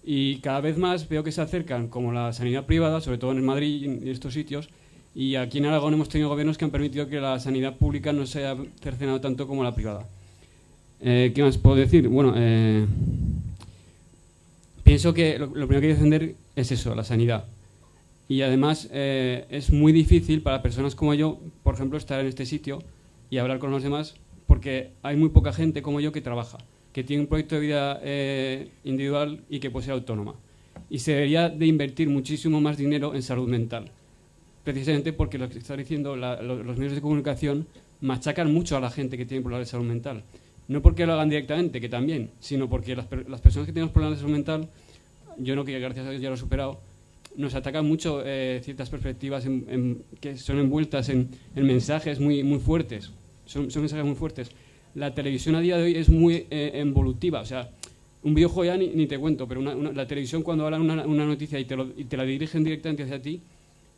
Y cada vez más veo que se acercan, como la sanidad privada, sobre todo en Madrid y en estos sitios, y aquí en Aragón hemos tenido gobiernos que han permitido que la sanidad pública no se haya cercenado tanto como la privada. ¿Qué más puedo decir? Bueno, pienso que lo primero que hay que defender es eso, la sanidad. Y además es muy difícil para personas como yo, por ejemplo, estar en este sitio y hablar con los demás, porque hay muy poca gente como yo que trabaja, que tiene un proyecto de vida individual y que puede ser autónoma. Y se debería de invertir muchísimo más dinero en salud mental, precisamente porque lo que está diciendo los medios de comunicación machacan mucho a la gente que tiene problemas de salud mental. No porque lo hagan directamente, que también, sino porque las personas que tenemos problemas de salud mental, yo no, que gracias a Dios ya lo he superado, nos atacan mucho ciertas perspectivas que son envueltas en mensajes muy fuertes. Son mensajes muy fuertes. La televisión a día de hoy es muy evolutiva, o sea, un videojuego ya ni te cuento, pero la televisión cuando hablan una noticia y te la dirigen directamente hacia ti,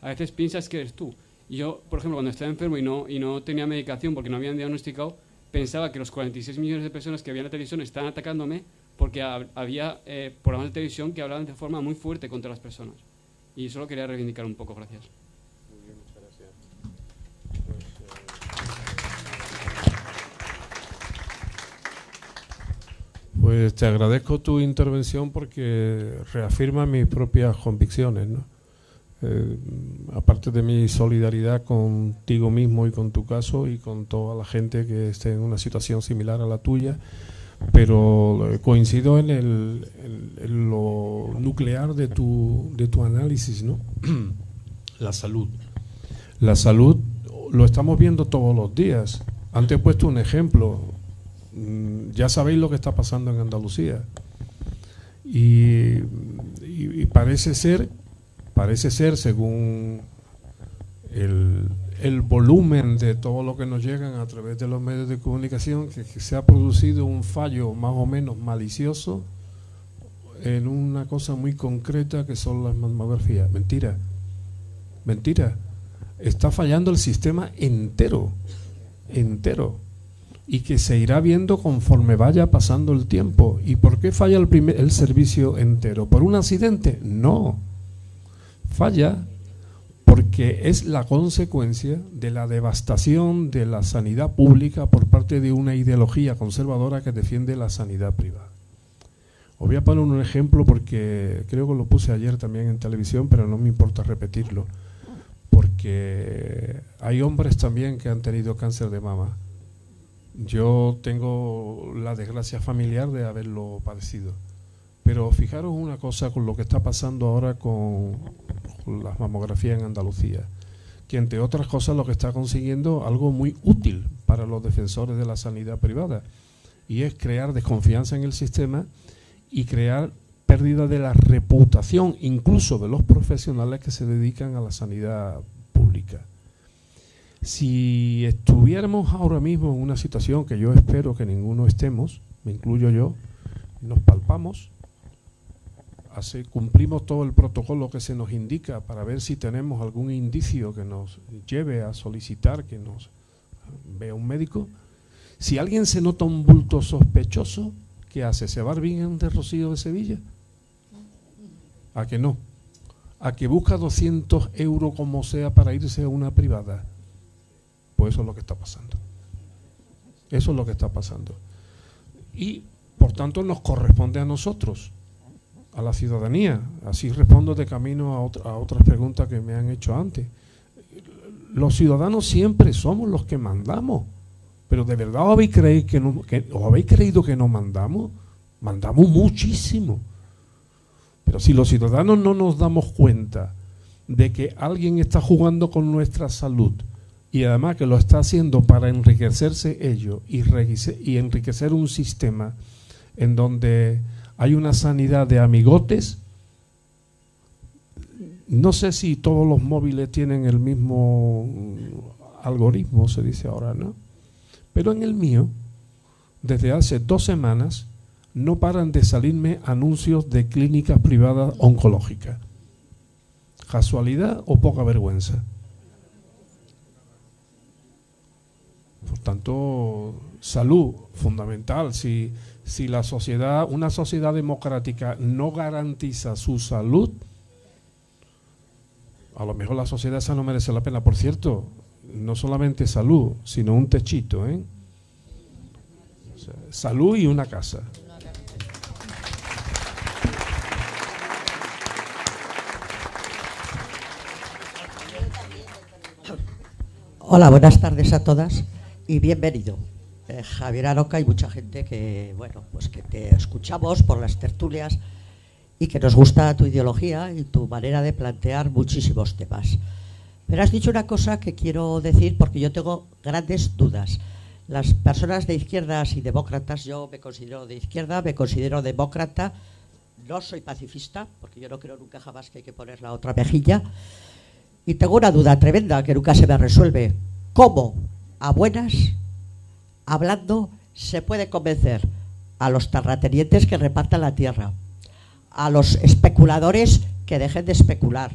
a veces piensas que eres tú. Y yo, por ejemplo, cuando estaba enfermo y no tenía medicación porque no habían diagnosticado, pensaba que los 46 millones de personas que había en la televisión estaban atacándome porque había programas de televisión que hablaban de forma muy fuerte contra las personas. Y eso lo quería reivindicar un poco. Gracias. Muy bien, muchas gracias. Pues te agradezco tu intervención porque reafirma mis propias convicciones, ¿no? Aparte de mi solidaridad contigo mismo y con tu caso y con toda la gente que esté en una situación similar a la tuya, pero coincido en lo nuclear de tu análisis, ¿no? La salud. La salud lo estamos viendo todos los días. Antes he puesto un ejemplo. Ya sabéis lo que está pasando en Andalucía. Y parece ser, según el volumen de todo lo que nos llegan a través de los medios de comunicación, que se ha producido un fallo más o menos malicioso en una cosa muy concreta que son las mamografías. Mentira. Está fallando el sistema entero. Y que se irá viendo conforme vaya pasando el tiempo. ¿Y por qué falla el servicio entero? ¿Por un accidente? No. Falla porque es la consecuencia de la devastación de la sanidad pública por parte de una ideología conservadora que defiende la sanidad privada. Os voy a poner un ejemplo porque creo que lo puse ayer también en televisión, pero no me importa repetirlo, porque hay hombres también que han tenido cáncer de mama. Yo tengo la desgracia familiar de haberlo padecido. Pero fijaros una cosa con lo que está pasando ahora con las mamografías en Andalucía, que entre otras cosas lo que está consiguiendo algo muy útil para los defensores de la sanidad privada, y es crear desconfianza en el sistema y crear pérdida de la reputación incluso de los profesionales que se dedican a la sanidad pública. Si estuviéramos ahora mismo en una situación que yo espero que ninguno estemos, me incluyo yo, nos palpamos, cumplimos todo el protocolo que se nos indica para ver si tenemos algún indicio que nos lleve a solicitar que nos vea un médico. Si alguien se nota un bulto sospechoso, ¿qué hace? ¿Se va al Virgen de Rocío de Sevilla? ¿A que no? ¿A que busca 200 euros como sea para irse a una privada? Pues eso es lo que está pasando. Eso es lo que está pasando. Y, por tanto, nos corresponde a nosotros, a la ciudadanía. Así respondo de camino a otras preguntas que me han hecho antes. Los ciudadanos siempre somos los que mandamos. Pero ¿de verdad os habéis creído que no mandamos? Mandamos muchísimo. Pero si los ciudadanos no nos damos cuenta de que alguien está jugando con nuestra salud y además que lo está haciendo para enriquecerse ellos y enriquecer un sistema en donde hay una sanidad de amigotes. No sé si todos los móviles tienen el mismo algoritmo, se dice ahora, ¿no? Pero en el mío, desde hace 2 semanas, no paran de salirme anuncios de clínicas privadas oncológicas. ¿Casualidad o poca vergüenza? Por tanto, salud, fundamental. Si la sociedad, una sociedad democrática no garantiza su salud, a lo mejor la sociedad esa no merece la pena. Por cierto, no solamente salud, sino un techito, ¿eh? O sea, salud y una casa. Hola, buenas tardes a todas y bienvenido. Javier Aroca, y mucha gente que, bueno, pues que te escuchamos por las tertulias y que nos gusta tu ideología y tu manera de plantear muchísimos temas. Pero has dicho una cosa que quiero decir porque yo tengo grandes dudas. Las personas de izquierdas y demócratas, yo me considero de izquierda, me considero demócrata, no soy pacifista, porque yo no creo nunca jamás que hay que poner la otra mejilla, y tengo una duda tremenda que nunca se me resuelve. ¿Cómo, a buenas, hablando, se puede convencer a los terratenientes que repartan la tierra, a los especuladores que dejen de especular,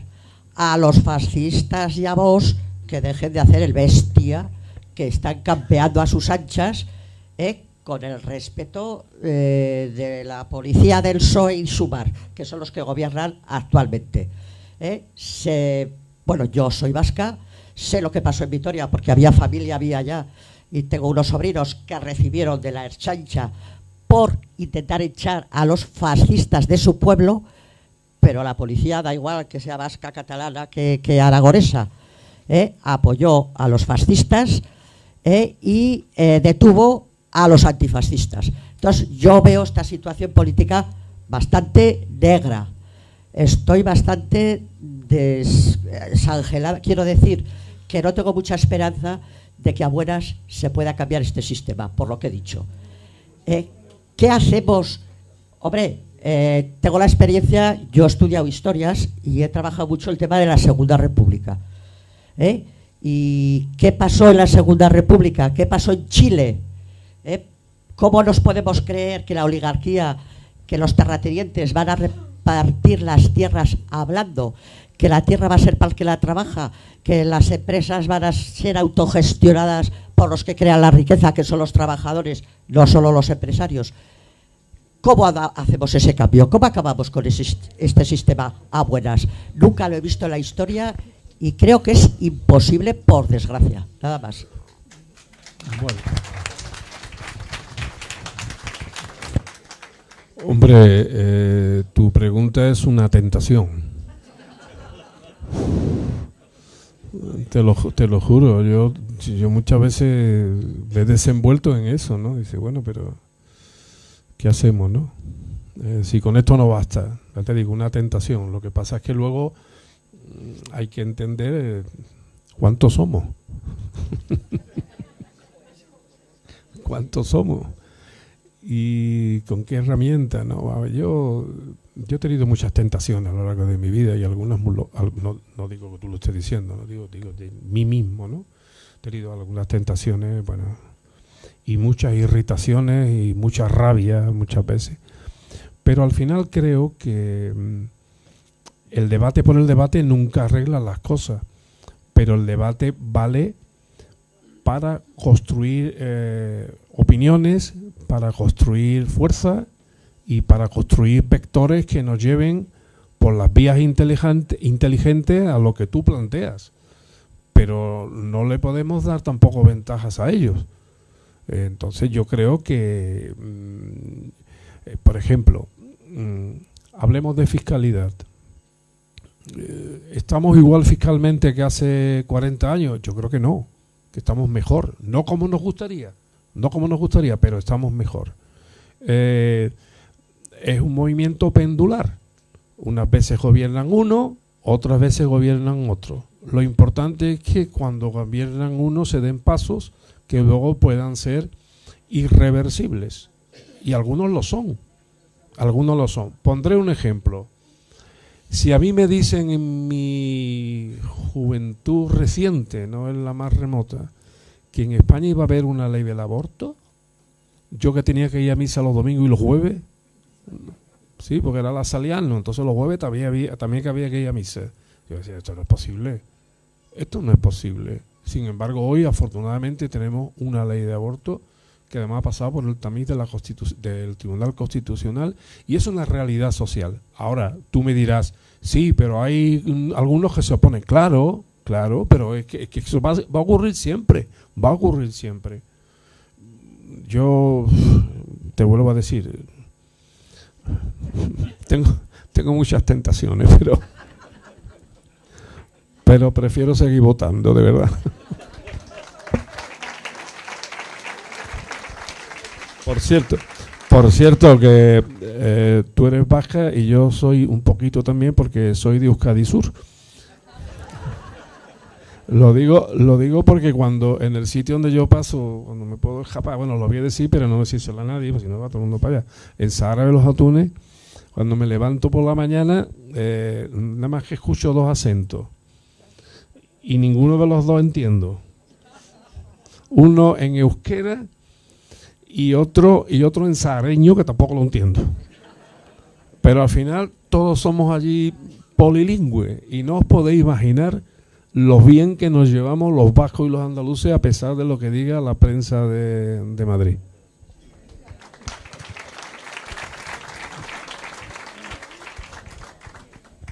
a los fascistas y a vos que dejen de hacer el bestia, que están campeando a sus anchas, con el respeto de la policía del PSOE y Sumar, que son los que gobiernan actualmente? Bueno, yo soy vasca, sé lo que pasó en Vitoria porque había familia, había allá, y tengo unos sobrinos que recibieron de la Ertzaintza por intentar echar a los fascistas de su pueblo, pero la policía, da igual que sea vasca, catalana, que aragonesa, apoyó a los fascistas y detuvo a los antifascistas. Entonces yo veo esta situación política bastante negra. Estoy bastante desangelada. Quiero decir que no tengo mucha esperanza de que a buenas se pueda cambiar este sistema, por lo que he dicho. ¿Qué hacemos? Hombre, tengo la experiencia, yo he estudiado historias y he trabajado mucho el tema de la Segunda República. ¿Y qué pasó en la Segunda República? ¿Qué pasó en Chile? ¿Cómo nos podemos creer que la oligarquía, que los terratenientes van a repartir las tierras hablando, que la tierra va a ser para el que la trabaja, que las empresas van a ser autogestionadas por los que crean la riqueza, que son los trabajadores, no solo los empresarios? ¿Cómo hacemos ese cambio? ¿Cómo acabamos con este sistema a buenas? Nunca lo he visto en la historia y creo que es imposible, por desgracia. Nada más. Bueno. Hombre, tu pregunta es una tentación. Te lo juro, yo muchas veces me he desenvuelto en eso, ¿no? Dice, bueno, pero ¿qué hacemos, no? Si con esto no basta, ya te digo, una tentación. Lo que pasa es que luego hay que entender cuántos somos. ¿Cuántos somos? Y con qué herramienta, ¿no? Yo he tenido muchas tentaciones a lo largo de mi vida y algunas, no digo que tú lo estés diciendo, no digo de mí mismo, ¿no? He tenido algunas tentaciones, bueno, y muchas irritaciones y mucha rabia muchas veces. Pero al final creo que el debate por el debate nunca arregla las cosas, pero el debate vale para construir opiniones, para construir fuerza y para construir vectores que nos lleven por las vías inteligentes a lo que tú planteas. Pero no le podemos dar tampoco ventajas a ellos. Entonces yo creo que, por ejemplo, hablemos de fiscalidad. ¿Estamos igual fiscalmente que hace 40 años? Yo creo que no, que estamos mejor. No como nos gustaría, pero estamos mejor. Es un movimiento pendular. Unas veces gobiernan uno, otras veces gobiernan otro. Lo importante es que cuando gobiernan uno se den pasos que luego puedan ser irreversibles. Y algunos lo son. Pondré un ejemplo. Si a mí me dicen en mi juventud reciente, no en la más remota, que en España iba a haber una ley del aborto, yo que tenía que ir a misa los domingos y los jueves, sí, porque era la Saliano, entonces los jueves también que había que ir a misa. Yo decía, esto no es posible. Sin embargo, hoy afortunadamente tenemos una ley de aborto que además ha pasado por el tamiz de del Tribunal Constitucional, y es una realidad social. Ahora, tú me dirás, sí, pero hay algunos que se oponen. Claro, pero es que eso va a ocurrir siempre. Yo te vuelvo a decir, tengo muchas tentaciones, pero prefiero seguir votando, de verdad. Por cierto que tú eres vasca y yo soy un poquito también, porque soy de Euskadi Sur. Lo digo porque cuando en el sitio donde yo paso, cuando me puedo escapar, bueno, lo voy a decir, pero no decírselo a nadie, porque si no va todo el mundo para allá. En Sahara de los Atunes, cuando me levanto por la mañana, nada más que escucho dos acentos y ninguno de los dos entiendo. Uno en euskera y otro en sahareño, que tampoco lo entiendo. Pero al final todos somos allí polilingües y no os podéis imaginar lo bien que nos llevamos los vascos y los andaluces, a pesar de lo que diga la prensa de Madrid.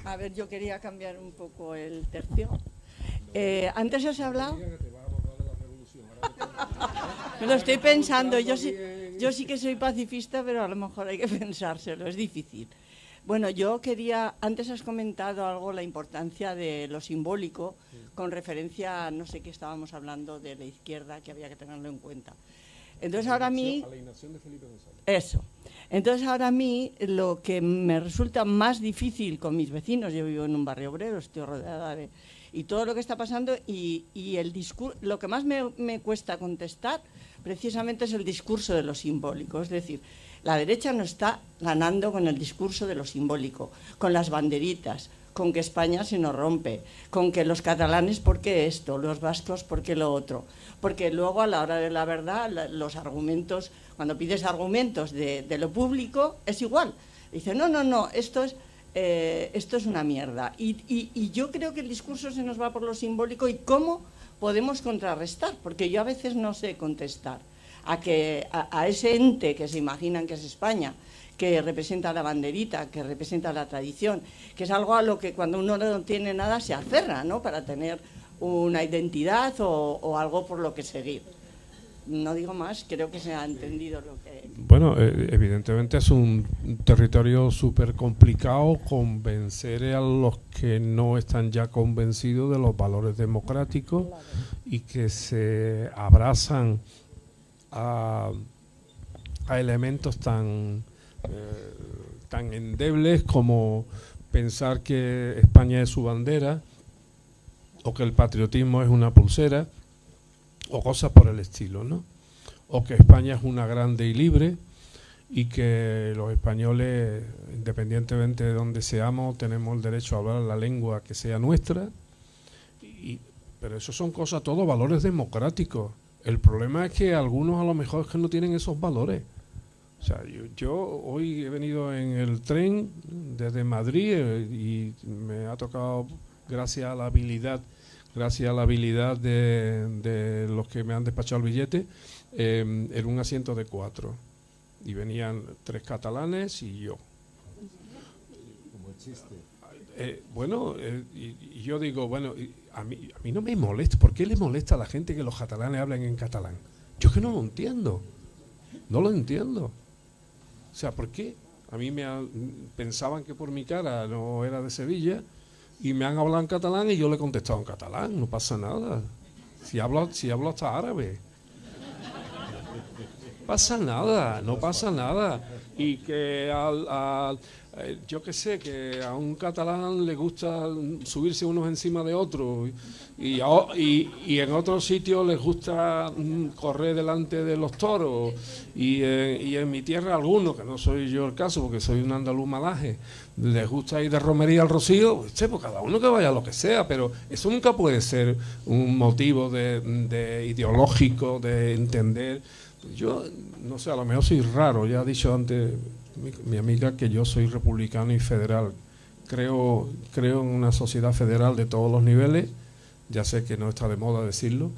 A ver, yo quería cambiar un poco el tercio. Antes os he hablado... Me lo estoy pensando. Yo sí que soy pacifista, pero a lo mejor hay que pensárselo, es difícil. Bueno, yo quería... Antes has comentado algo, la importancia de lo simbólico, con referencia a, no sé qué estábamos hablando, de la izquierda, que había que tenerlo en cuenta. Entonces ahora a mí... A la inacción de Felipe González. Eso. Entonces ahora a mí lo que me resulta más difícil con mis vecinos, yo vivo en un barrio obrero, estoy rodeada de... Y todo lo que está pasando y el discurso, lo que más me cuesta contestar precisamente es el discurso de lo simbólico. Es decir, la derecha no está ganando con el discurso de lo simbólico, con las banderitas, con que España se nos rompe, con que los catalanes, ¿por qué esto? Los vascos, ¿por qué lo otro? Porque luego a la hora de la verdad, los argumentos, cuando pides argumentos de lo público, es igual. Dice, no, esto es una mierda. Y yo creo que el discurso se nos va por lo simbólico y cómo podemos contrarrestar, porque yo a veces no sé contestar a ese ente que se imaginan que es España, que representa la banderita, que representa la tradición, que es algo a lo que cuando uno no tiene nada se aferra, ¿no?, para tener una identidad o algo por lo que seguir. No digo más, creo que se ha entendido lo que... Bueno, evidentemente es un territorio súper complicado convencer a los que no están ya convencidos de los valores democráticos y que se abrazan a elementos tan endebles como pensar que España es su bandera o que el patriotismo es una pulsera o cosas por el estilo, ¿no? O que España es una grande y libre y que los españoles, independientemente de donde seamos, tenemos el derecho a hablar la lengua que sea nuestra. Pero eso son cosas, todos valores democráticos. El problema es que algunos a lo mejor es que no tienen esos valores. O sea, yo hoy he venido en el tren desde Madrid y me ha tocado, gracias a la habilidad de los que me han despachado el billete, en un asiento de 4. Y venían 3 catalanes y yo. Como el chiste. Y yo digo, bueno, a mí no me molesta. ¿Por qué le molesta a la gente que los catalanes hablen en catalán? Yo es que no lo entiendo. No lo entiendo. O sea, ¿por qué? A mí pensaban que por mi cara no era de Sevilla y me han hablado en catalán y yo le he contestado en catalán. No pasa nada. Si hablo hasta árabe. No pasa nada. Y que yo qué sé, que a un catalán le gusta subirse unos encima de otros y en otros sitios les gusta correr delante de los toros y en mi tierra algunos, que no soy yo el caso porque soy un andaluz malaje, les gusta ir de romería al Rocío. Pues cada uno que vaya a lo que sea, pero eso nunca puede ser un motivo de ideológico, de entender. Yo no sé, a lo mejor soy raro, ya ha dicho antes mi amiga que yo soy republicano y federal. Creo en una sociedad federal de todos los niveles. Ya sé que no está de moda decirlo,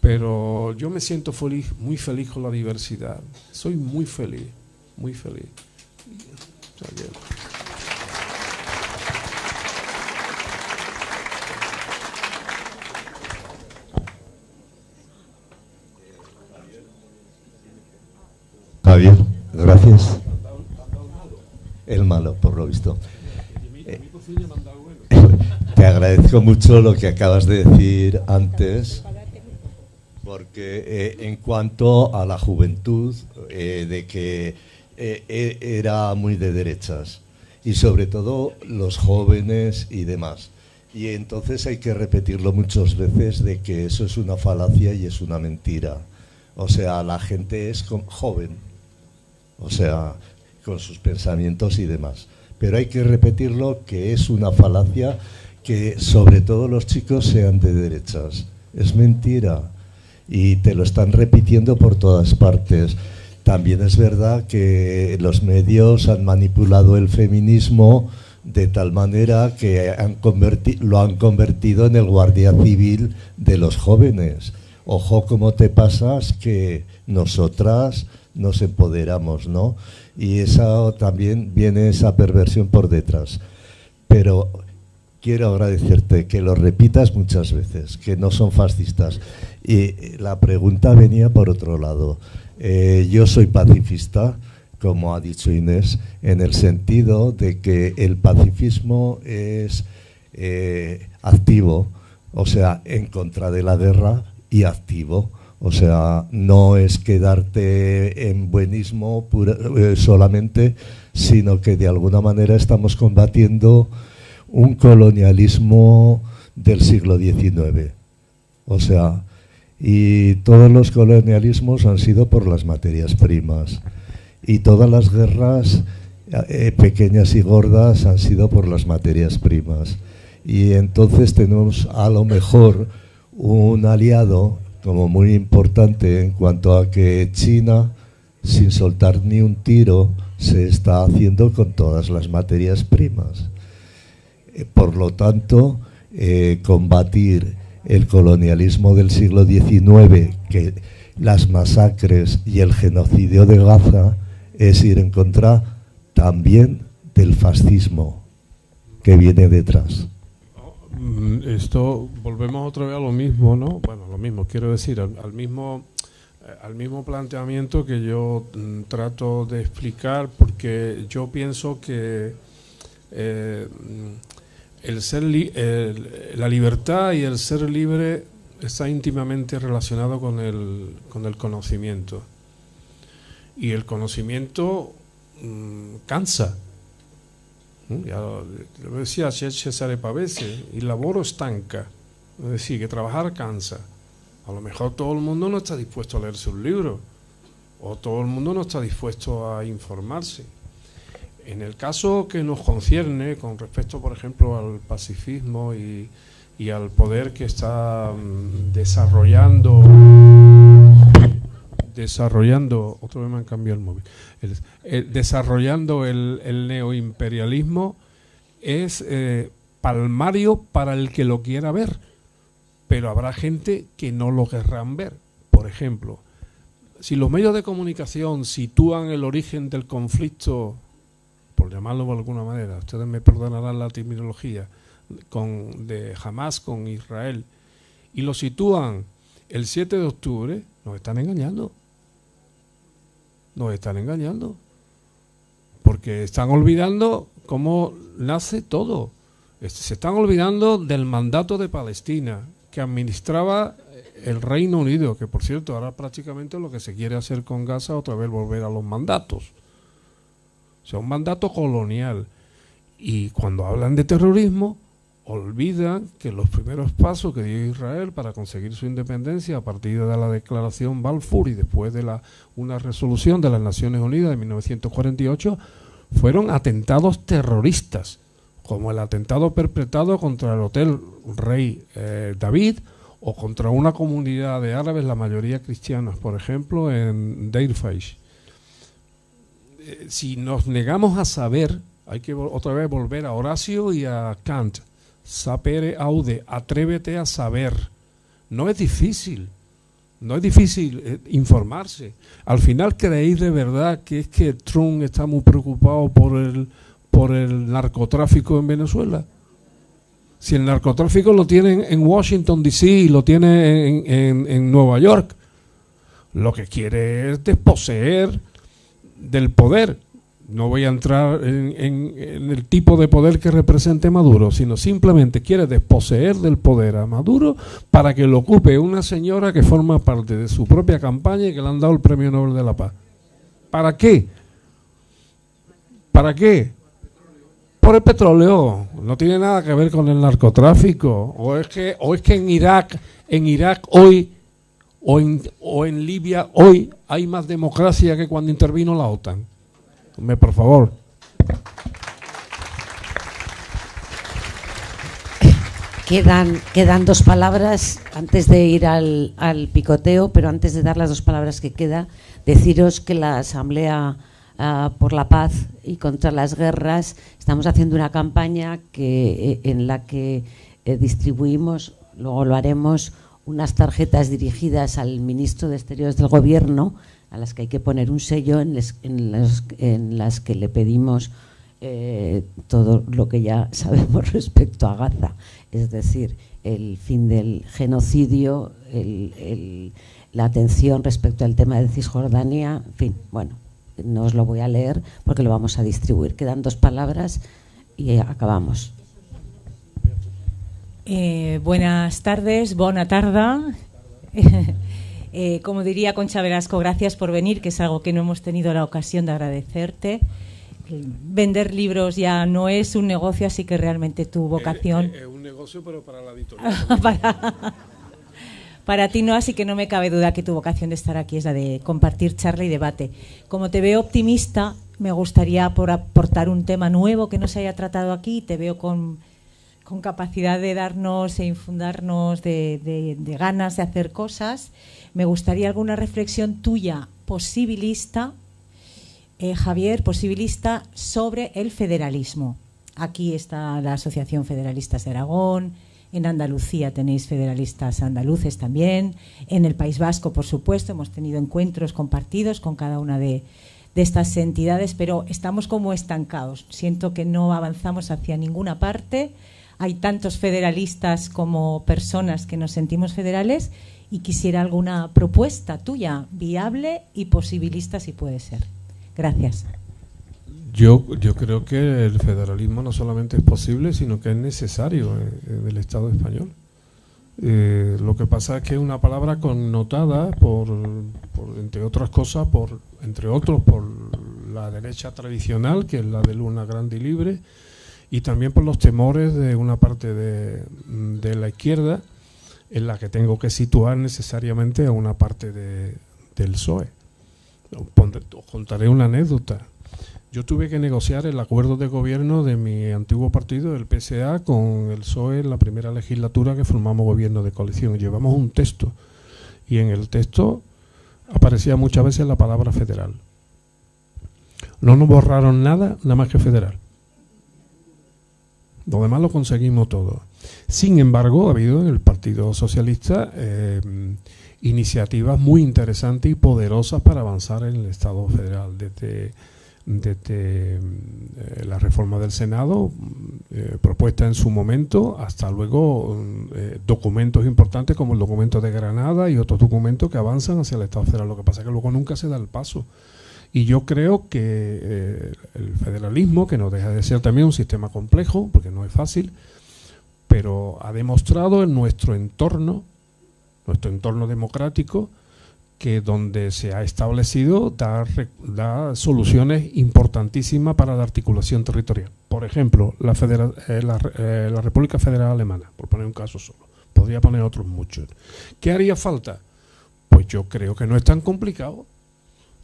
pero yo me siento muy feliz con la diversidad. Soy muy feliz, muy feliz. O sea, Javier, gracias. El malo, por lo visto. Te agradezco mucho lo que acabas de decir antes, porque en cuanto a la juventud, de que era muy de derechas, y sobre todo los jóvenes y demás. Y entonces hay que repetirlo muchas veces de que eso es una falacia y es una mentira. O sea, la gente es joven, o sea, con sus pensamientos y demás. pero hay que repetirlo, que es una falacia que sobre todo los chicos sean de derechas. Es mentira y te lo están repitiendo por todas partes. También es verdad que los medios han manipulado el feminismo de tal manera que lo han convertido en el guardia civil de los jóvenes. Ojo cómo te pasas, que nosotras nos empoderamos, ¿no? Y esa también viene esa perversión por detrás. Pero quiero agradecerte que lo repitas muchas veces, que no son fascistas. Y la pregunta venía por otro lado. Yo soy pacifista, como ha dicho Inés, en el sentido de que el pacifismo es activo, o sea, en contra de la guerra y activo. O sea, no es quedarte en buenismo solamente, sino que de alguna manera estamos combatiendo un colonialismo del siglo XIX. O sea, y todos los colonialismos han sido por las materias primas. Y todas las guerras, pequeñas y gordas, han sido por las materias primas. Y entonces tenemos a lo mejor un aliado como muy importante en cuanto a que China, sin soltar ni un tiro, se está haciendo con todas las materias primas. Por lo tanto, combatir el colonialismo del siglo XIX, que las masacres y el genocidio de Gaza, es ir en contra también del fascismo que viene detrás. Esto, volvemos otra vez a lo mismo, ¿no? Bueno, lo mismo, quiero decir, al mismo planteamiento que yo trato de explicar, porque yo pienso que la libertad y el ser libre está íntimamente relacionado con el conocimiento. Y el conocimiento cansa. Ya lo decía Cesare Pavese, il lavoro stanca, es decir, que trabajar cansa. A lo mejor todo el mundo no está dispuesto a leerse un libro, o todo el mundo no está dispuesto a informarse. En el caso que nos concierne, con respecto, por ejemplo, al pacifismo y al poder que está desarrollando, otra vez me han cambiado el móvil, desarrollando el neoimperialismo, es palmario para el que lo quiera ver, pero habrá gente que no lo querrán ver. Por ejemplo, si los medios de comunicación sitúan el origen del conflicto, por llamarlo de alguna manera, ustedes me perdonarán la terminología, de Hamas con Israel, y lo sitúan el 7 de octubre, nos están engañando. Nos están engañando, porque están olvidando cómo nace todo. Se están olvidando del mandato de Palestina que administraba el Reino Unido, que por cierto ahora prácticamente lo que se quiere hacer con Gaza otra vez volver a los mandatos. O sea, un mandato colonial. Y cuando hablan de terrorismo, olvidan que los primeros pasos que dio Israel para conseguir su independencia a partir de la declaración Balfour y después de una resolución de las Naciones Unidas de 1948 fueron atentados terroristas, como el atentado perpetrado contra el Hotel Rey David o contra una comunidad de árabes, la mayoría cristianas, por ejemplo, en Deir Faish. Si nos negamos a saber, hay que otra vez volver a Horacio y a Kant. Sapere aude, atrévete a saber. No es difícil informarse. Al final, ¿creéis de verdad que es que Trump está muy preocupado por el narcotráfico en Venezuela? Si el narcotráfico lo tienen en Washington D.C. y lo tiene en Nueva York, lo que quiere es desposeer del poder. No voy a entrar en el tipo de poder que represente Maduro, sino simplemente quiere desposeer del poder a Maduro para que lo ocupe una señora que forma parte de su propia campaña y que le han dado el Premio Nobel de la Paz. ¿Para qué? ¿Para qué? Por el petróleo. No tiene nada que ver con el narcotráfico. O es que en Irak hoy o en Libia hoy hay más democracia que cuando intervino la OTAN. Por favor. Quedan dos palabras antes de ir al picoteo, pero antes de dar las dos palabras que queda, deciros que la Asamblea por la Paz y contra las Guerras estamos haciendo una campaña en la que distribuimos, luego lo haremos, unas tarjetas dirigidas al ministro de Exteriores del Gobierno, a las que hay que poner un sello, en las que le pedimos todo lo que ya sabemos respecto a Gaza, es decir, el fin del genocidio, la atención respecto al tema de Cisjordania, en fin, bueno, no os lo voy a leer porque lo vamos a distribuir. Quedan dos palabras y acabamos. Buenas tardes, bona tarda. Como diría Concha Velasco, gracias por venir, que es algo que no hemos tenido la ocasión de agradecerte. Vender libros ya no es un negocio, así que realmente tu vocación... Es un negocio, pero para la editorial. Para ti no, así que no me cabe duda que tu vocación de estar aquí es la de compartir charla y debate. Como te veo optimista, me gustaría aportar un tema nuevo que no se haya tratado aquí. Te veo con capacidad de darnos e infundarnos de ganas de hacer cosas. Me gustaría alguna reflexión tuya posibilista, Javier, posibilista sobre el federalismo. Aquí está la Asociación Federalistas de Aragón, en Andalucía tenéis federalistas andaluces también, en el País Vasco, por supuesto, hemos tenido encuentros compartidos con cada una de estas entidades, pero estamos como estancados. Siento que no avanzamos hacia ninguna parte. Hay tantos federalistas como personas que nos sentimos federales y quisiera alguna propuesta tuya, viable y posibilista si puede ser. Gracias. Yo creo que el federalismo no solamente es posible, sino que es necesario en el Estado español. Lo que pasa es que es una palabra connotada por entre otras cosas, por la derecha tradicional, que es la de una grande y libre, y también por los temores de una parte de la izquierda, en la que tengo que situar necesariamente a una parte del PSOE. Os contaré una anécdota. Yo tuve que negociar el acuerdo de gobierno de mi antiguo partido, el PSA, con el PSOE en la primera legislatura que formamos gobierno de coalición. Llevamos un texto y en el texto aparecía muchas veces la palabra federal. No nos borraron nada más que federal. Lo demás lo conseguimos todo. Sin embargo, ha habido en el Partido Socialista iniciativas muy interesantes y poderosas para avanzar en el Estado federal, desde la reforma del Senado, propuesta en su momento, hasta luego documentos importantes como el documento de Granada y otros documentos que avanzan hacia el Estado federal. Lo que pasa es que luego nunca se da el paso. Y yo creo que el federalismo, que no deja de ser también un sistema complejo, porque no es fácil, pero ha demostrado en nuestro entorno democrático, que donde se ha establecido da soluciones importantísimas para la articulación territorial. Por ejemplo, la República Federal Alemana, por poner un caso solo. Podría poner otros muchos. ¿Qué haría falta? Pues yo creo que no es tan complicado.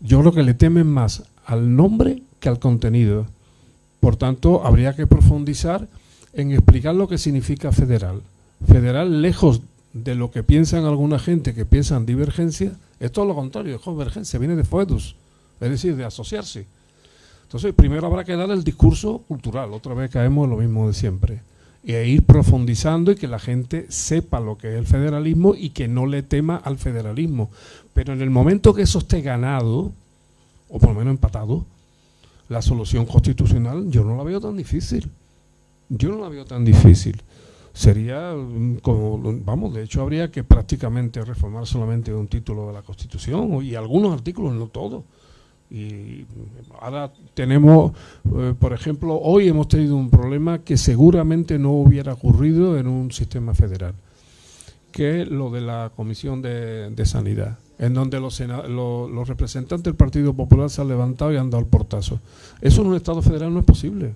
Yo creo que le temen más al nombre que al contenido. Por tanto, habría que profundizar en explicar lo que significa federal. Federal, lejos de lo que piensan alguna gente que piensan divergencia, es todo lo contrario, es convergencia, viene de foedus, es decir, de asociarse. Entonces, primero habrá que dar el discurso cultural, otra vez caemos en lo mismo de siempre, e ir profundizando y que la gente sepa lo que es el federalismo y que no le tema al federalismo. Pero en el momento que eso esté ganado, o por lo menos empatado, la solución constitucional yo no la veo tan difícil. Sería como, de hecho habría que prácticamente reformar solamente un título de la Constitución y algunos artículos, no todos. Y ahora tenemos, por ejemplo, hoy hemos tenido un problema que seguramente no hubiera ocurrido en un sistema federal, que es lo de la Comisión de Sanidad, en donde los representantes del Partido Popular se han levantado y han dado el portazo. Eso en un Estado federal no es posible.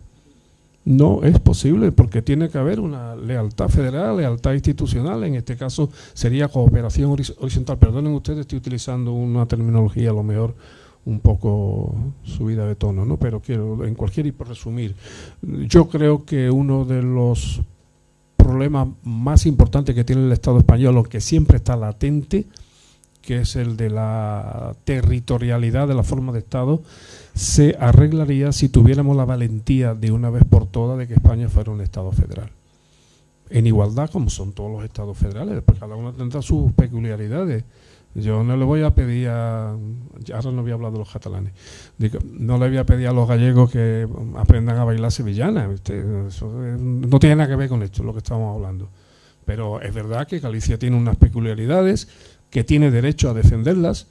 No es posible, porque tiene que haber una lealtad federal, lealtad institucional. En este caso sería cooperación horizontal. Perdonen ustedes, estoy utilizando una terminología a lo mejor un poco subida de tono, ¿no? Pero quiero, en cualquier, y por resumir, yo creo que uno de los problema más importante que tiene el Estado español, o que siempre está latente, que es el de la territorialidad de la forma de Estado, se arreglaría si tuviéramos la valentía de una vez por todas de que España fuera un Estado federal. En igualdad como son todos los Estados federales, porque cada uno tendrá sus peculiaridades. Yo no le voy a pedir ahora no voy a hablar de los catalanes, no le voy a pedir a los gallegos que aprendan a bailar sevillana, eso no tiene nada que ver con esto, lo que estamos hablando. Pero es verdad que Galicia tiene unas peculiaridades, que tiene derecho a defenderlas,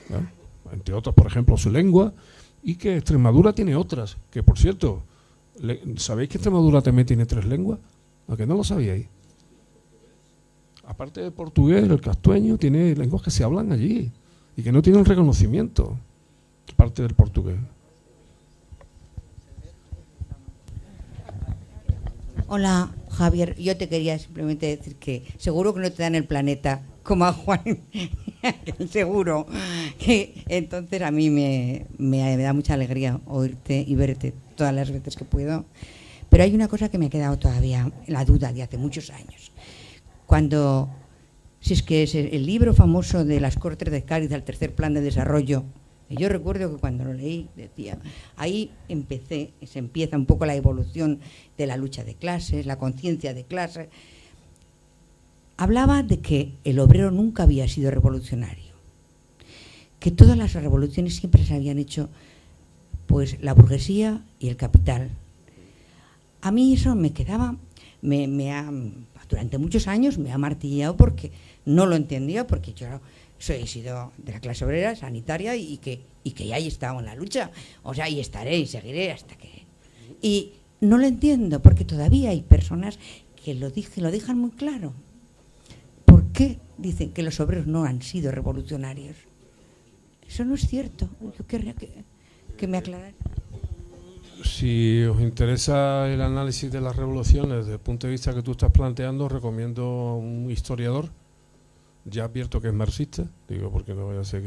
¿no? Entre otras, por ejemplo, su lengua, y que Extremadura tiene otras, que por cierto, ¿sabéis que Extremadura también tiene 3 lenguas? ¿A que no lo sabíais? Aparte del portugués, el castueño tiene lenguas que se hablan allí y que no tienen reconocimiento, aparte del portugués. Hola, Javier. Yo te quería simplemente decir que seguro que no te dan el planeta como a Juan, seguro. Entonces a mí me da mucha alegría oírte y verte todas las veces que puedo. Pero hay una cosa que me ha quedado todavía la duda de hace muchos años. Cuando, si es que es el libro famoso de las Cortes de Cádiz al tercer plan de desarrollo, yo recuerdo que cuando lo leí decía, ahí se empieza un poco la evolución de la lucha de clases, la conciencia de clase. Hablaba de que el obrero nunca había sido revolucionario, que todas las revoluciones siempre se habían hecho pues la burguesía y el capital. A mí eso me quedaba, durante muchos años me ha martillado porque no lo entendía, porque yo he sido de la clase obrera, sanitaria, y que ya he estado en la lucha, o sea, y estaré y seguiré hasta que... Y no lo entiendo, porque todavía hay personas que lo dejan muy claro. ¿Por qué dicen que los obreros no han sido revolucionarios? Eso no es cierto. Yo querría que me aclararan. Si os interesa el análisis de las revoluciones desde el punto de vista que tú estás planteando, recomiendo un historiador, ya advierto que es marxista, digo porque no voy a ser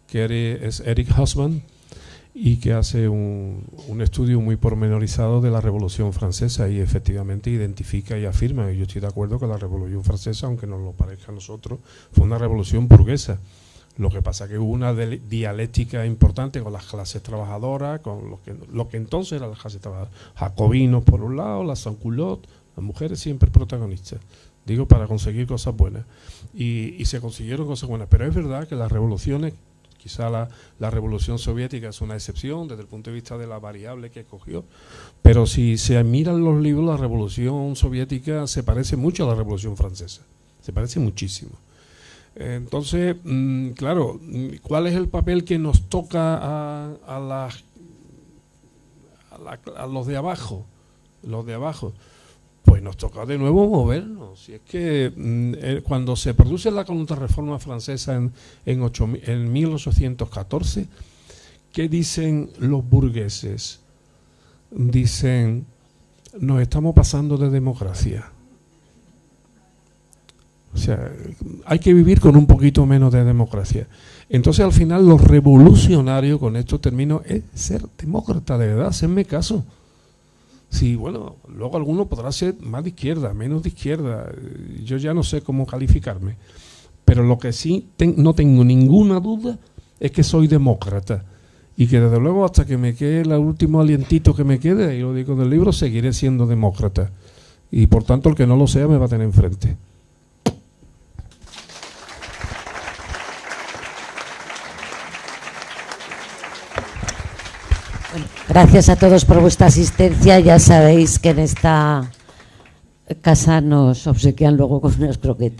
que es Eric Hobsbawm, y que hace un estudio muy pormenorizado de la Revolución Francesa, y efectivamente identifica y afirma, y yo estoy de acuerdo que la Revolución Francesa, aunque no lo parezca a nosotros, fue una revolución burguesa. Lo que pasa que hubo una dialéctica importante con las clases trabajadoras, con lo que entonces eran las clases trabajadoras, jacobinos por un lado, las sans-culottes, las mujeres siempre protagonistas, digo, para conseguir cosas buenas, y se consiguieron cosas buenas. Pero es verdad que las revoluciones, quizá la revolución soviética es una excepción desde el punto de vista de la variable que escogió, pero si se miran los libros, la revolución soviética se parece mucho a la revolución francesa, se parece muchísimo. Entonces, claro, ¿cuál es el papel que nos toca a los de abajo? Los de abajo, pues nos toca de nuevo movernos. Si es que cuando se produce la contrarreforma francesa en 1814, ¿qué dicen los burgueses? Dicen, nos estamos pasando de democracia. O sea, hay que vivir con un poquito menos de democracia. Entonces, al final, lo revolucionario, con esto termino, es ser demócrata, de verdad, hacerme caso. Sí, bueno, luego alguno podrá ser más de izquierda, menos de izquierda. Yo ya no sé cómo calificarme. Pero lo que sí no tengo ninguna duda es que soy demócrata. Y que desde luego, hasta que me quede el último alientito que me quede, y lo digo del libro, seguiré siendo demócrata. Y por tanto, el que no lo sea me va a tener enfrente. Gracias a todos por vuestra asistencia. Ya sabéis que en esta casa nos obsequian luego con unas croquetas.